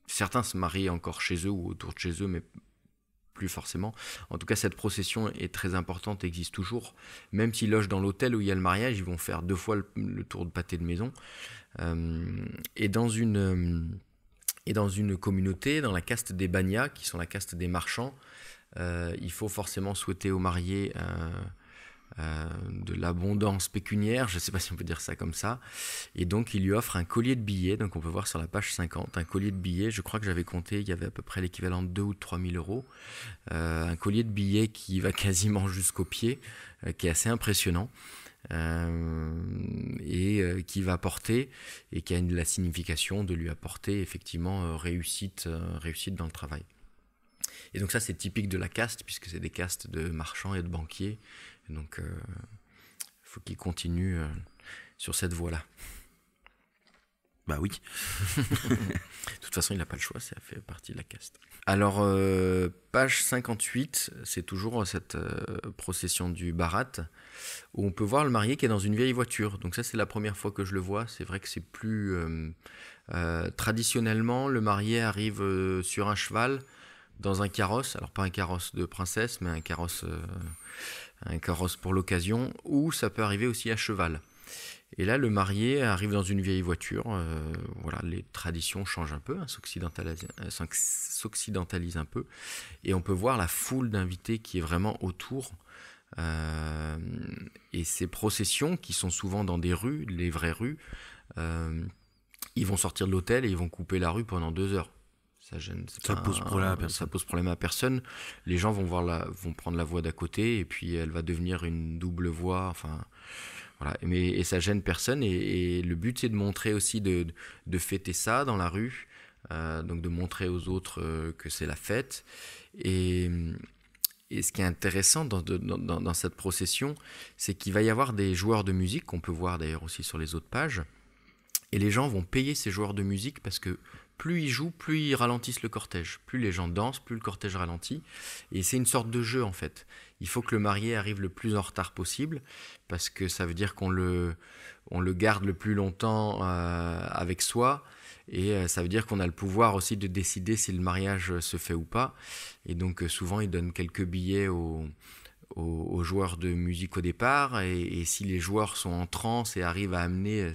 certains se marient encore chez eux ou autour de chez eux, mais plus forcément. En tout cas, cette procession est très importante, existe toujours. Même s'ils logent dans l'hôtel où il y a le mariage, ils vont faire 2 fois le tour de pâté de maison. Et dans une communauté, dans la caste des bagnas, qui sont la caste des marchands, il faut forcément souhaiter au marié de l'abondance pécuniaire, je ne sais pas si on peut dire ça comme ça, et donc il lui offre un collier de billets, donc on peut voir sur la page 50, un collier de billets, je crois que j'avais compté, il y avait à peu près l'équivalent de 2 ou 3 000 euros, un collier de billets qui va quasiment jusqu'au pied, qui est assez impressionnant, et qui va porter, et qui a la signification de lui apporter effectivement réussite dans le travail. Et donc ça c'est typique de la caste, puisque c'est des castes de marchands et de banquiers. Donc, il faut qu'il continue sur cette voie-là. Bah oui. De toute façon, il n'a pas le choix, ça fait partie de la caste. Alors, page 58, c'est toujours cette procession du Bharat, où on peut voir le marié qui est dans une vieille voiture. Donc ça, c'est la première fois que je le vois. C'est vrai que c'est plus... traditionnellement, le marié arrive sur un cheval, dans un carrosse. Alors, pas un carrosse de princesse, mais un carrosse pour l'occasion, ou ça peut arriver aussi à cheval. Et là, le marié arrive dans une vieille voiture. Voilà, les traditions changent un peu, s'occidentalisent un peu, et on peut voir la foule d'invités qui est vraiment autour. Et ces processions, qui sont souvent dans des rues, les vraies rues, ils vont sortir de l'hôtel et ils vont couper la rue pendant 2 heures. Ça pose problème à personne. Les gens vont prendre la voie d'à côté et puis elle va devenir une double voie. Enfin, voilà. Et ça gêne personne. Et le but, c'est de montrer aussi, de fêter ça dans la rue. Donc de montrer aux autres que c'est la fête. Et ce qui est intéressant dans cette procession, c'est qu'il va y avoir des joueurs de musique, qu'on peut voir d'ailleurs aussi sur les autres pages. Et les gens vont payer ces joueurs de musique parce que plus ils jouent, plus ils ralentissent le cortège. Plus les gens dansent, plus le cortège ralentit. Et c'est une sorte de jeu en fait. Il faut que le marié arrive le plus en retard possible parce que ça veut dire qu'on le garde le plus longtemps avec soi. Et ça veut dire qu'on a le pouvoir aussi de décider si le mariage se fait ou pas. Et donc souvent ils donnent quelques billets aux joueurs de musique au départ. Et si les joueurs sont en transe et arrivent à amener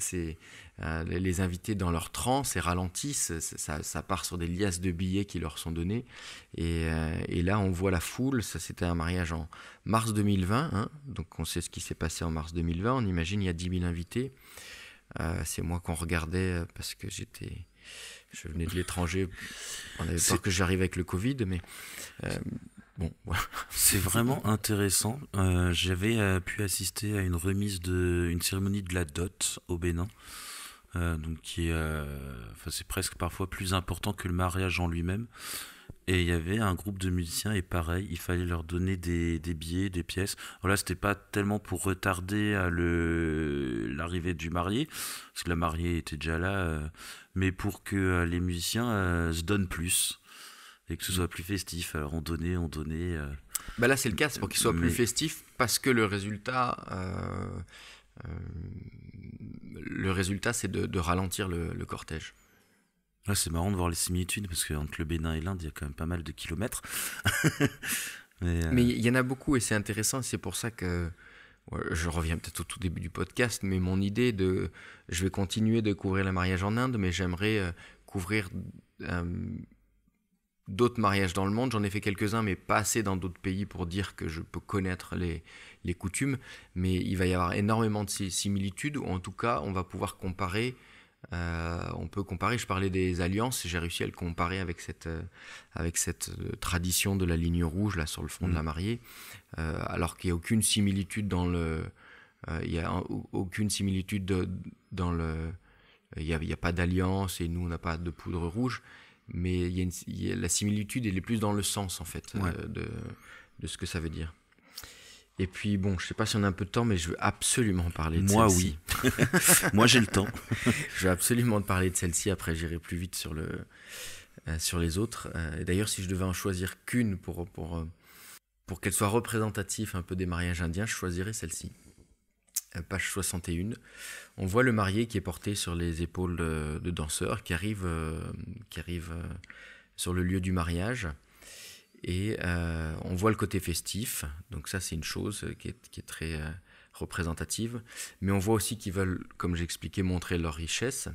les invités dans leur transe et ralentissent, ça part sur des liasses de billets qui leur sont donnés. Et là, on voit la foule. Ça, c'était un mariage en mars 2020. Hein, donc, on sait ce qui s'est passé en mars 2020. On imagine, il y a 10 000 invités. C'est moi qu'on regardait parce que je venais de l'étranger. On avait peur que j'arrive avec le Covid, mais... Bon, voilà. C'est vraiment intéressant. J'avais pu assister à une remise une cérémonie de la dot au Bénin. Donc c'est presque parfois plus important que le mariage en lui-même. Et il y avait un groupe de musiciens et pareil, il fallait leur donner des billets, des pièces. Alors là, c'était pas tellement pour retarder l'arrivée du marié, parce que la mariée était déjà là, mais pour que les musiciens se donnent plus et que ce soit plus festif. Alors on donnait. Bah là, c'est le cas, c'est pour qu'il soit plus festif, parce que le résultat, c'est de ralentir le cortège. Là, c'est marrant de voir les similitudes, parce qu'entre le Bénin et l'Inde, il y a quand même pas mal de kilomètres. Mais il y en a beaucoup, et c'est intéressant, c'est pour ça que je reviens peut-être au tout début du podcast, mais mon idée je vais continuer de couvrir le mariage en Inde, mais j'aimerais couvrir d'autres mariages dans le monde. J'en ai fait quelques-uns, mais pas assez dans d'autres pays pour dire que je peux connaître les coutumes. Mais il va y avoir énormément de similitudes, ou en tout cas, on va pouvoir comparer. On peut comparer, je parlais des alliances, j'ai réussi à le comparer avec cette tradition de la ligne rouge là sur le front de la mariée, alors qu'il n'y a aucune similitude il n'y a pas d'alliance et nous on n'a pas de poudre rouge, mais la similitude elle est plus dans le sens en fait, de ce que ça veut dire. Et puis bon, je sais pas si on a un peu de temps, mais je veux absolument parler de celle-ci. Moi oui, moi j'ai le temps. Je veux absolument te parler de celle-ci, après j'irai plus vite sur les autres. Et d'ailleurs, si je devais en choisir qu'une pour qu'elle soit représentative un peu des mariages indiens, je choisirais celle-ci. Page 61, on voit le marié qui est porté sur les épaules de danseurs qui arrive sur le lieu du mariage. Et on voit le côté festif, donc ça c'est une chose qui est très représentative, mais on voit aussi qu'ils veulent, comme j'ai expliqué, montrer leur richesse.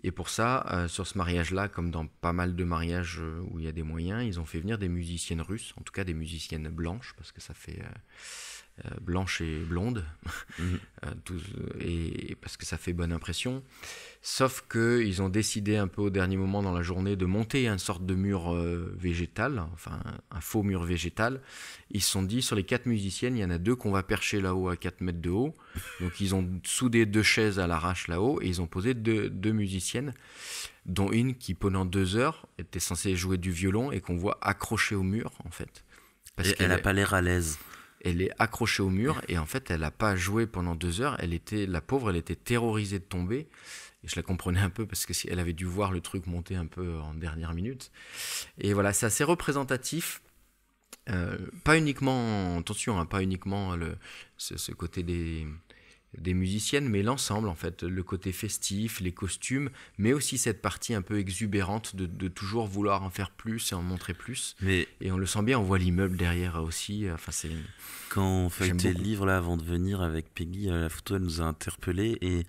Et pour ça, sur ce mariage-là, comme dans pas mal de mariages où il y a des moyens, ils ont fait venir des musiciennes russes, en tout cas des musiciennes blanches, parce que ça fait blanche et blonde, et parce que ça fait bonne impression. Sauf qu'ils ont décidé un peu au dernier moment dans la journée de monter une sorte de mur végétal, enfin un faux mur végétal. Ils se sont dit, sur les 4 musiciennes, il y en a 2 qu'on va percher là-haut à 4 mètres de haut. Donc ils ont soudé 2 chaises à l'arrache là-haut et ils ont posé deux musiciennes, dont une qui pendant 2 heures était censée jouer du violon et qu'on voit accrochée au mur en fait. Parce qu'elle n'a pas l'air à l'aise. Elle est accrochée au mur et en fait elle n'a pas joué pendant 2 heures. La pauvre, elle était terrorisée de tomber. Et je la comprenais un peu parce qu'elle avait dû voir le truc monter un peu en dernière minute. Et voilà, c'est assez représentatif. Pas uniquement, attention, hein, pas uniquement ce côté des musiciennes, mais l'ensemble en fait, le côté festif, les costumes, mais aussi cette partie un peu exubérante de toujours vouloir en faire plus et en montrer plus. Et on le sent bien, on voit l'immeuble derrière aussi. Enfin, quand on feuilletait le livre là avant de venir avec Peggy, la photo elle nous a interpellés et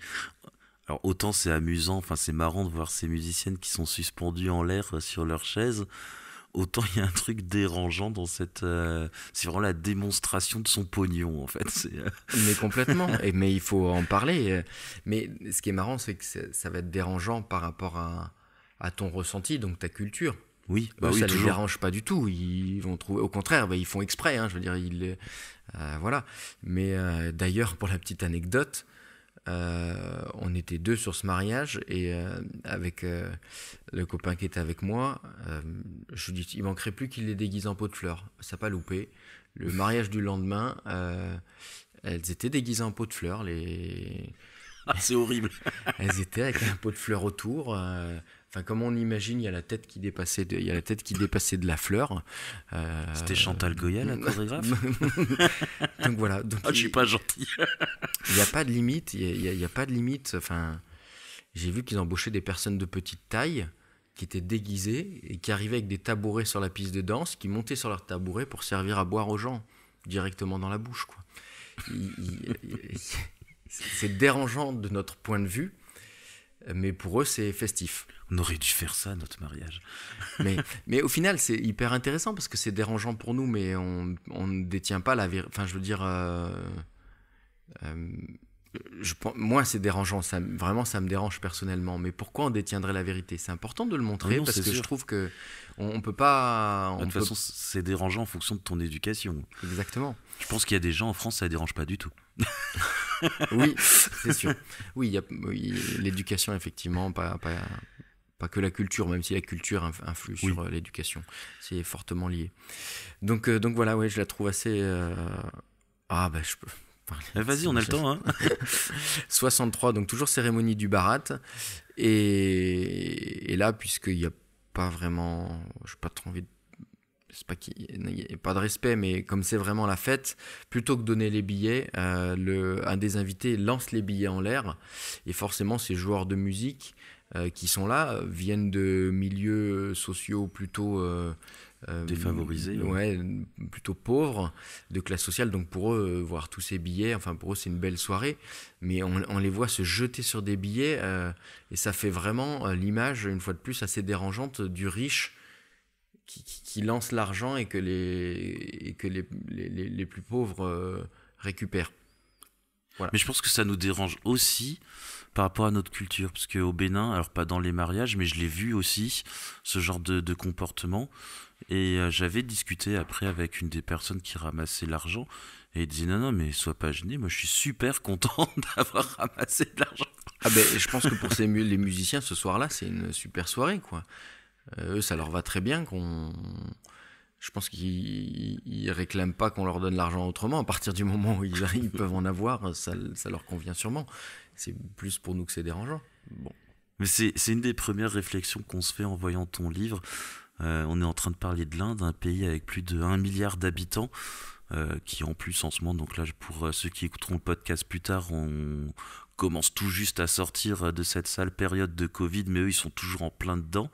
alors autant c'est amusant, enfin c'est marrant de voir ces musiciennes qui sont suspendues en l'air sur leur chaise. Autant il y a un truc dérangeant dans cette... c'est vraiment la démonstration de son pognon, en fait. Mais complètement. Mais il faut en parler. Mais ce qui est marrant, c'est que ça va être dérangeant par rapport à ton ressenti, donc ta culture. Oui, ça ne les dérange pas du tout. Ils vont trouver... Au contraire, ils font exprès. Hein, je veux dire, voilà. Mais d'ailleurs, pour la petite anecdote... on était 2 sur ce mariage et avec le copain qui était avec moi, je lui dis il manquerait plus qu'il les déguise en pot de fleurs. Ça n'a pas loupé. Le mariage du lendemain, elles étaient déguisées en pot de fleurs. C'est horrible. Elles étaient avec un pot de fleurs autour. Enfin, comme on imagine, il y a la tête qui dépassait de la fleur. C'était Chantal Goya, la chorégraphe. Donc voilà. Je suis pas gentil. Il n'y a pas de limite. Il y a pas de limite. Enfin, j'ai vu qu'ils embauchaient des personnes de petite taille qui étaient déguisées et qui arrivaient avec des tabourets sur la piste de danse, qui montaient sur leur tabouret pour servir à boire aux gens directement dans la bouche, quoi. C'est dérangeant de notre point de vue. Mais pour eux, c'est festif. On aurait dû faire ça, notre mariage. mais au final, c'est hyper intéressant parce que c'est dérangeant pour nous, mais on ne détient pas la vérité. Enfin, je veux dire, moi, c'est dérangeant. Vraiment, ça me dérange personnellement. Mais pourquoi on détiendrait la vérité ? C'est important de le montrer parce que sûr. Je trouve que on peut pas. De toute façon, c'est dérangeant en fonction de ton éducation. Exactement. Je pense qu'il y a des gens en France, ça ne dérange pas du tout. Oui, c'est sûr. Oui, l'éducation, effectivement, pas que la culture, même si la culture influe sur l'éducation. C'est fortement lié. Donc voilà, ouais, je la trouve assez... je peux... Vas-y, on a le temps. Hein. 63, donc toujours cérémonie du Barat. Et là, puisqu'il n'y a pas vraiment... Je n'ai pas trop envie de... C'est pas qu'il n'y ait pas de respect, mais comme c'est vraiment la fête, plutôt que donner les billets, un des invités lance les billets en l'air. Et forcément, ces joueurs de musique qui sont là viennent de milieux sociaux plutôt... défavorisés. Plutôt pauvres, de classe sociale. Donc pour eux, voir tous ces billets, enfin pour eux, c'est une belle soirée. Mais on les voit se jeter sur des billets et ça fait vraiment l'image, une fois de plus, assez dérangeante du riche qui lance l'argent et que les plus pauvres récupèrent. Voilà. Mais je pense que ça nous dérange aussi par rapport à notre culture, parce qu'au Bénin, alors pas dans les mariages, mais je l'ai vu aussi, ce genre de comportement, et j'avais discuté après avec une des personnes qui ramassait l'argent, et il disait non mais sois pas gêné, moi je suis super content d'avoir ramassé de l'argent. Je pense que pour les musiciens, ce soir-là, c'est une super soirée, quoi. Eux, ça leur va très bien je pense qu'ils réclament pas qu'on leur donne l'argent autrement. À partir du moment où ils peuvent en avoir, ça leur convient sûrement. C'est plus pour nous que c'est dérangeant. Bon. Mais c'est une des premières réflexions qu'on se fait en voyant ton livre. On est en train de parler de l'Inde, un pays avec plus de 1 milliard d'habitants, qui en plus en ce moment, donc là pour ceux qui écouteront le podcast plus tard, on commence tout juste à sortir de cette sale période de Covid, mais eux ils sont toujours en plein dedans.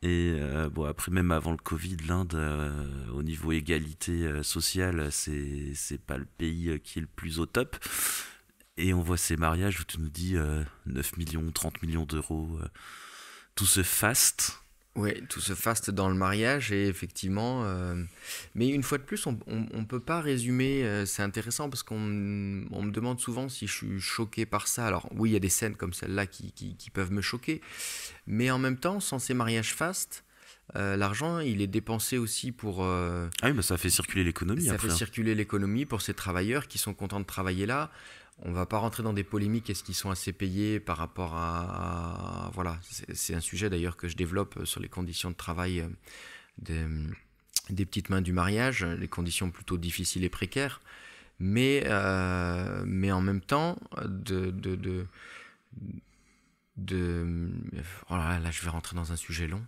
Et bon, après, même avant le Covid, l'Inde, au niveau égalité sociale, c'est pas le pays qui est le plus au top. Et on voit ces mariages où tu nous dis 9 millions, 30 millions d'euros, tout ce faste. Oui, tout se faste dans le mariage et effectivement, mais une fois de plus, on peut pas résumer. C'est intéressant parce qu'on me demande souvent si je suis choqué par ça. Alors oui, il y a des scènes comme celle-là qui peuvent me choquer, mais en même temps, sans ces mariages fastes, l'argent, il est dépensé aussi pour. Ah oui, bah ça fait circuler l'économie. Ça après. fait circuler l'économie pour ces travailleurs qui sont contents de travailler là. On ne va pas rentrer dans des polémiques, est-ce qu'ils sont assez payés par rapport voilà, c'est un sujet d'ailleurs que je développe sur les conditions de travail des petites mains du mariage, les conditions plutôt difficiles et précaires, mais en même temps, oh là, je vais rentrer dans un sujet long.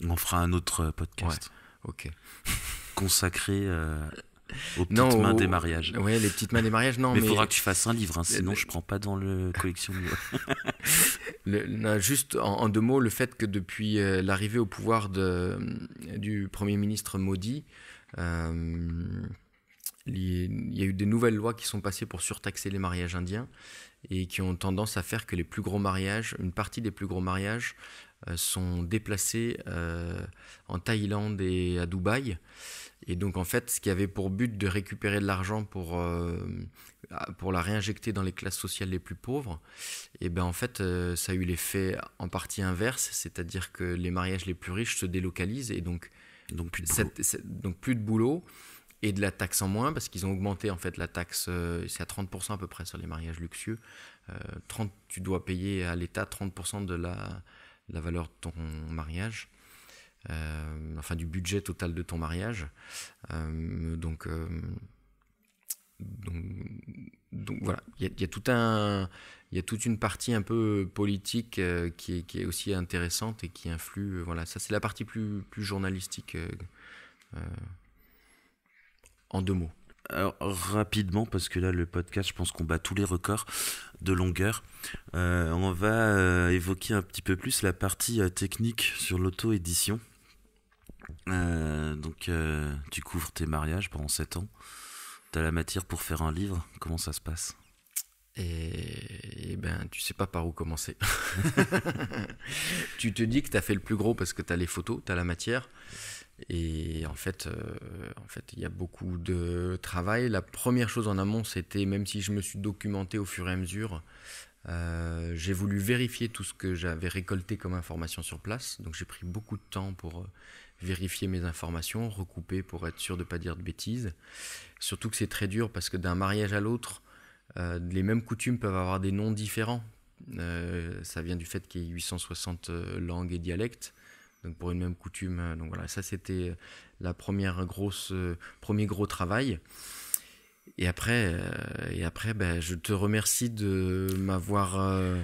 On fera un autre podcast. Ouais, ok. Consacré aux petites mains des mariages. Oui, les petites mains des mariages, non. Mais il faudra que tu fasses un livre, hein, sinon je prends pas dans le collection. Juste en 2 mots, le fait que depuis l'arrivée au pouvoir du Premier ministre Modi, il y a eu des nouvelles lois qui sont passées pour surtaxer les mariages indiens et qui ont tendance à faire que les plus gros mariages, une partie des plus gros mariages, sont déplacés en Thaïlande et à Dubaï. Et donc en fait, ce qui avait pour but de récupérer de l'argent pour la réinjecter dans les classes sociales les plus pauvres, et ben en fait, ça a eu l'effet en partie inverse, c'est-à-dire que les mariages les plus riches se délocalisent et donc plus de boulot et de la taxe en moins parce qu'ils ont augmenté en fait la taxe, c'est à 30% à peu près sur les mariages luxueux. Tu dois payer à l'État 30% de la valeur de ton mariage. Enfin du budget total de ton mariage, donc voilà, il y a toute une partie un peu politique qui est aussi intéressante et qui influe, voilà, ça c'est la partie plus journalistique en 2 mots. Alors, rapidement, parce que là le podcast, je pense qu'on bat tous les records de longueur, on va évoquer un petit peu plus la partie technique sur l'auto-édition. Donc tu couvres tes mariages pendant 7 ans, tu as la matière pour faire un livre, comment ça se passe? Et ben tu sais pas par où commencer. Tu te dis que tu as fait le plus gros parce que tu as les photos, tu as la matière et en fait il y a beaucoup de travail. La première chose en amont, c'était, même si je me suis documenté au fur et à mesure, j'ai voulu vérifier tout ce que j'avais récolté comme information sur place, donc j'ai pris beaucoup de temps pour vérifier mes informations, recouper pour être sûr de ne pas dire de bêtises. Surtout que c'est très dur parce que d'un mariage à l'autre, les mêmes coutumes peuvent avoir des noms différents. Ça vient du fait qu'il y ait 860 langues et dialectes, donc pour une même coutume. Donc voilà, ça c'était premier gros travail. Et après, ben, je te remercie de m'avoir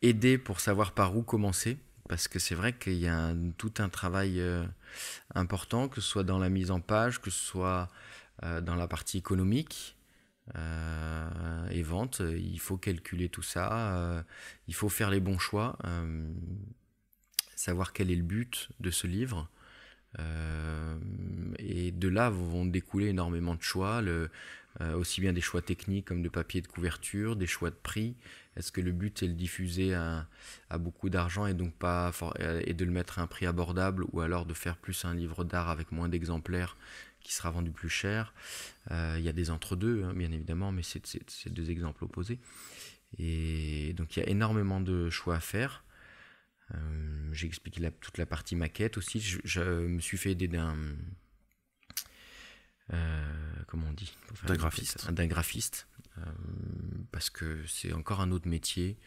aidé pour savoir par où commencer, parce que c'est vrai qu'il y a tout un travail important, que ce soit dans la mise en page, que ce soit dans la partie économique et vente. Il faut calculer tout ça, il faut faire les bons choix, savoir quel est le but de ce livre. Et de là vont découler énormément de choix, aussi bien des choix techniques comme de papier de couverture, des choix de prix. Est-ce que le but est de le diffuser à beaucoup d'argent et donc et de le mettre à un prix abordable, ou alors de faire plus un livre d'art avec moins d'exemplaires qui sera vendu plus cher? Il y a des entre-deux, hein, bien évidemment, mais c'est 2 exemples opposés. Et donc il y a énormément de choix à faire. J'ai expliqué toute la partie maquette aussi. Je me suis fait aider d'un comment on dit, d'un graphiste. D'un graphiste, parce que c'est encore un autre métier.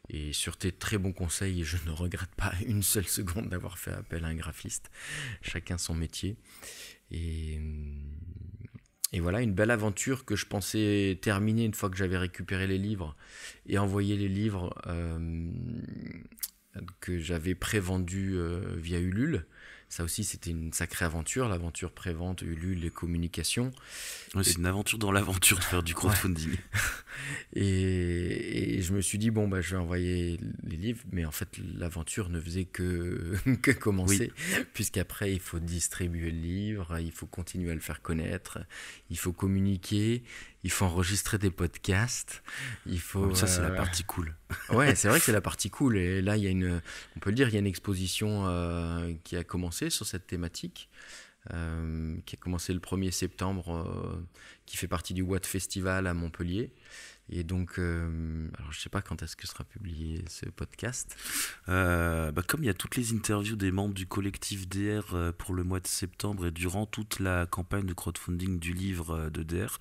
Et sur tes très bons conseils, je ne regrette pas une seule seconde d'avoir fait appel à un graphiste. Chacun son métier. Et voilà, une belle aventure que je pensais terminer une fois que j'avais récupéré les livres et envoyé les livres que j'avais prévendus via Ulule. Ça aussi, c'était une sacrée aventure, l'aventure pré-vente, Ulule, les communications. Ouais, c'est une aventure dans l'aventure de faire du crowdfunding. Ouais. Et je me suis dit, bon, bah, je vais envoyer les livres, mais en fait, l'aventure ne faisait que commencer, puisqu'après, il faut distribuer le livre, il faut continuer à le faire connaître, il faut communiquer, il faut enregistrer des podcasts, il faut... Ça, c'est la partie cool. Ouais, c'est vrai que c'est la partie cool. Et là, on peut le dire, il y a une exposition qui a commencé sur cette thématique, qui a commencé le 1er septembre, qui fait partie du Watt Festival à Montpellier. Et donc, alors je ne sais pas quand est-ce que sera publié ce podcast. Comme il y a toutes les interviews des membres du collectif DR pour le mois de septembre et durant toute la campagne de crowdfunding du livre de DR,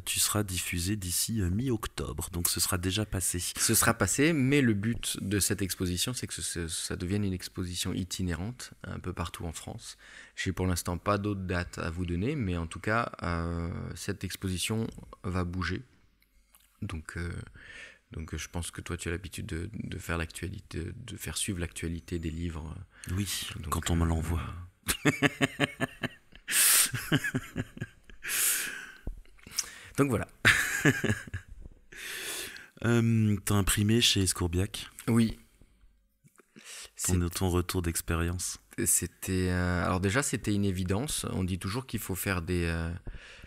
tu seras diffusé d'ici mi-octobre, donc ce sera déjà passé. Ce sera passé, mais le but de cette exposition, c'est que ça devienne une exposition itinérante un peu partout en France. Je n'ai pour l'instant pas d'autres dates à vous donner, mais en tout cas, cette exposition va bouger. Donc je pense que toi, tu as l'habitude de faire l'actualité, de faire suivre l'actualité des livres. Oui, donc, quand on me l'envoie. Donc voilà. T'as imprimé chez Escourbiac ? Oui. Ton retour d'expérience ? Alors déjà, c'était une évidence. On dit toujours qu'il faut faire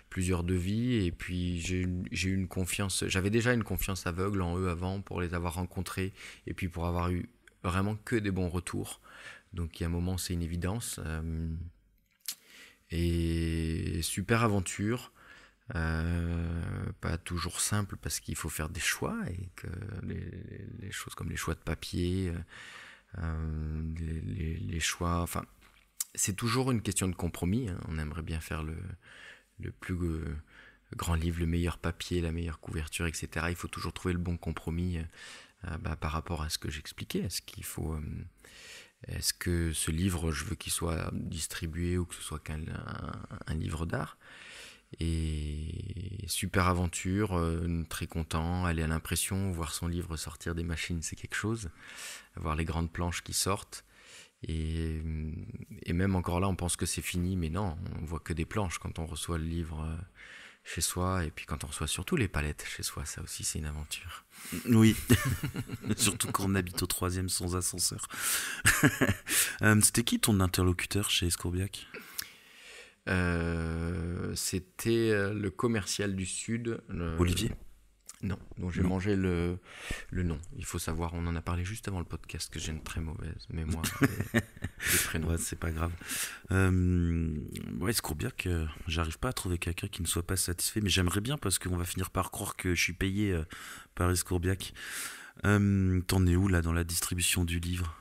plusieurs devis, et puis j'ai eu une confiance. J'avais déjà une confiance aveugle en eux avant, pour les avoir rencontrés, et puis pour avoir eu vraiment que des bons retours. Donc il y a un moment, c'est une évidence. Et super aventure. Pas toujours simple, parce qu'il faut faire des choix, et que les choses comme les choix de papier, les choix, enfin, c'est toujours une question de compromis, hein. On aimerait bien faire le plus grand livre, le meilleur papier, la meilleure couverture, etc. Il faut toujours trouver le bon compromis par rapport à ce que j'expliquais. Est-ce que ce livre, je veux qu'il soit distribué, ou que ce soit qu'un livre d'art? Et super aventure, très content, aller à l'impression, voir son livre sortir des machines, c'est quelque chose. Voir les grandes planches qui sortent. Et même encore là, on pense que c'est fini, mais non, on voit que des planches quand on reçoit le livre chez soi, et puis quand on reçoit surtout les palettes chez soi, ça aussi c'est une aventure. Oui, surtout quand on habite au 3e sans ascenseur. C'était qui ton interlocuteur chez Escourbiac ? C'était le commercial du Sud. Olivier ? Non, dont j'ai mangé le nom. Il faut savoir, on en a parlé juste avant le podcast, que j'ai une très mauvaise mémoire des prénoms. Ouais, c'est pas grave. Escourbiac, j'arrive pas à trouver quelqu'un qui ne soit pas satisfait, mais j'aimerais bien, parce qu'on va finir par croire que je suis payé par Escourbiac. T'en es où là dans la distribution du livre ?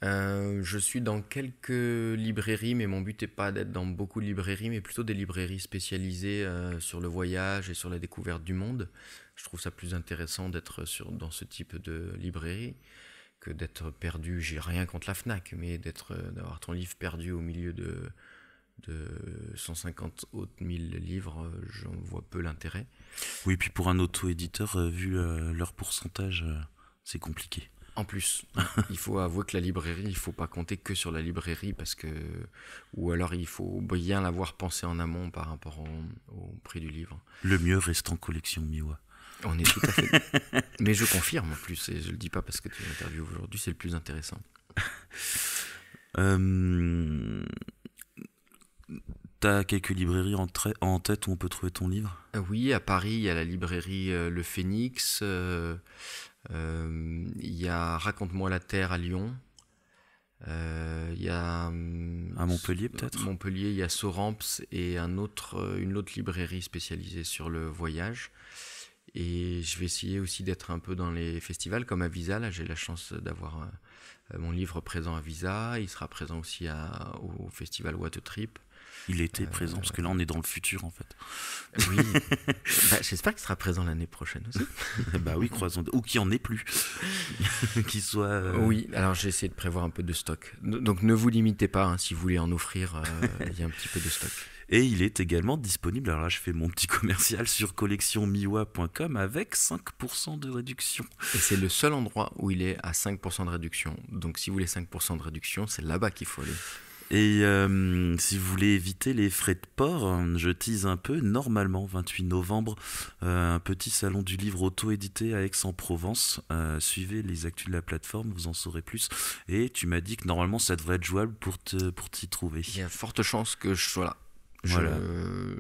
Je suis dans quelques librairies, mais mon but n'est pas d'être dans beaucoup de librairies, mais plutôt des librairies spécialisées sur le voyage et sur la découverte du monde. Je trouve ça plus intéressant d'être dans ce type de librairie que d'être perdu. J'ai rien contre la Fnac, mais d'avoir ton livre perdu au milieu de 150 autres 1000 livres, j'en vois peu l'intérêt. Oui, puis pour un auto-éditeur, vu leur pourcentage, c'est compliqué. En plus, il faut avouer que la librairie, il ne faut pas compter que sur la librairie, ou alors il faut bien l'avoir pensé en amont par rapport au prix du livre. Le mieux reste en collection Miwa. On est tout à fait. Mais je confirme en plus, et je ne le dis pas parce que tu m'interviews aujourd'hui, c'est le plus intéressant. T'as quelques librairies en tête où on peut trouver ton livre ? Oui, à Paris, il y a la librairie Le Phénix. Il y a Raconte-moi la Terre à Lyon. Il y a à Montpellier peut-être. Montpellier, il y a Soramps et une autre librairie spécialisée sur le voyage. Et je vais essayer aussi d'être un peu dans les festivals comme à Visa. Là, j'ai la chance d'avoir mon livre présent à Visa. Il sera présent aussi au festival What a Trip. Il était présent, parce que là on est dans le futur en fait. Oui, j'espère qu'il sera présent l'année prochaine aussi. Bah oui, croisons. Ou qu'il n'y en ait plus. Qu'il soit. Oui, alors j'ai essayé de prévoir un peu de stock. Donc ne vous limitez pas, hein, si vous voulez en offrir, il y a un petit peu de stock. Et il est également disponible, alors là je fais mon petit commercial sur collectionmiwa.com avec 5% de réduction. Et c'est le seul endroit où il est à 5% de réduction. réduction. Donc si vous voulez 5% de réduction, c'est là-bas qu'il faut aller. Et si vous voulez éviter les frais de port, je tease un peu, normalement, 28 novembre, un petit salon du livre auto-édité à Aix-en-Provence. Suivez les actus de la plateforme, vous en saurez plus. Et tu m'as dit que normalement, ça devrait être jouable pour t'y trouver. Il y a forte chance que je sois là. Voilà.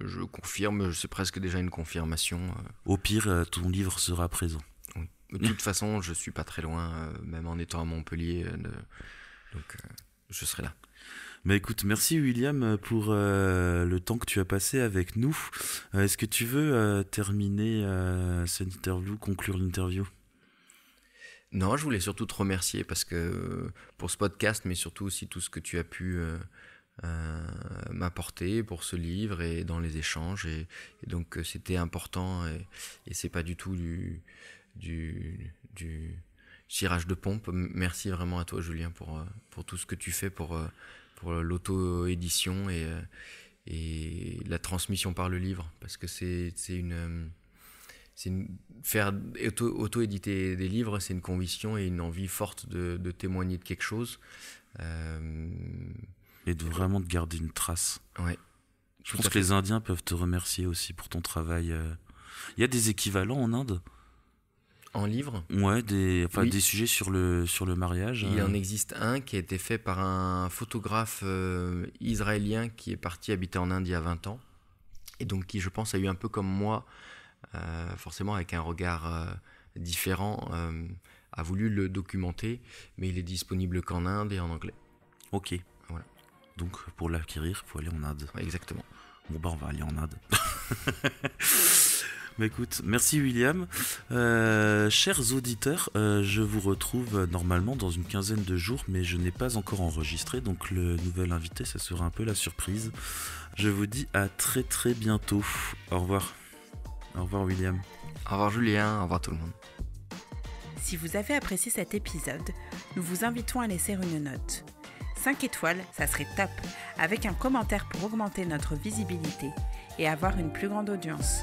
Je confirme, c'est presque déjà une confirmation. Au pire, ton livre sera présent. Oui. De toute façon, je suis pas très loin, même en étant à Montpellier, donc je serai là. Bah écoute, merci William pour le temps que tu as passé avec nous. Est-ce que tu veux terminer cette interview, conclure l'interview ? Non, je voulais surtout te remercier parce que pour ce podcast, mais surtout aussi tout ce que tu as pu m'apporter pour ce livre et dans les échanges. Et donc c'était important et c'est pas du tout du cirage de pompe. Merci vraiment à toi, Julien, pour tout ce que tu fais pour l'auto-édition et la transmission par le livre, parce que faire auto-éditer des livres, c'est une conviction et une envie forte de témoigner de quelque chose. Et de vraiment de garder une trace. Ouais. Je pense que les Indiens peuvent te remercier aussi pour ton travail. Il y a des équivalents en Inde ? En livre ? Ouais, oui. Des sujets sur le mariage. Il en existe un qui a été fait par un photographe israélien qui est parti habiter en Inde il y a 20 ans. Et donc qui, je pense, a eu un peu comme moi, forcément avec un regard différent, a voulu le documenter, mais il est disponible qu'en Inde et en anglais. Ok. Voilà. Donc pour l'acquérir, il faut aller en Inde. Ouais, exactement. Bon bah on va aller en Inde. Mais écoute, merci William. Chers auditeurs, je vous retrouve normalement dans une quinzaine de jours, mais je n'ai pas encore enregistré, donc le nouvel invité, ça sera un peu la surprise. Je vous dis à très très bientôt. Au revoir. Au revoir William. Au revoir Julien, au revoir tout le monde. Si vous avez apprécié cet épisode, nous vous invitons à laisser une note. 5 étoiles, ça serait top, avec un commentaire pour augmenter notre visibilité et avoir une plus grande audience.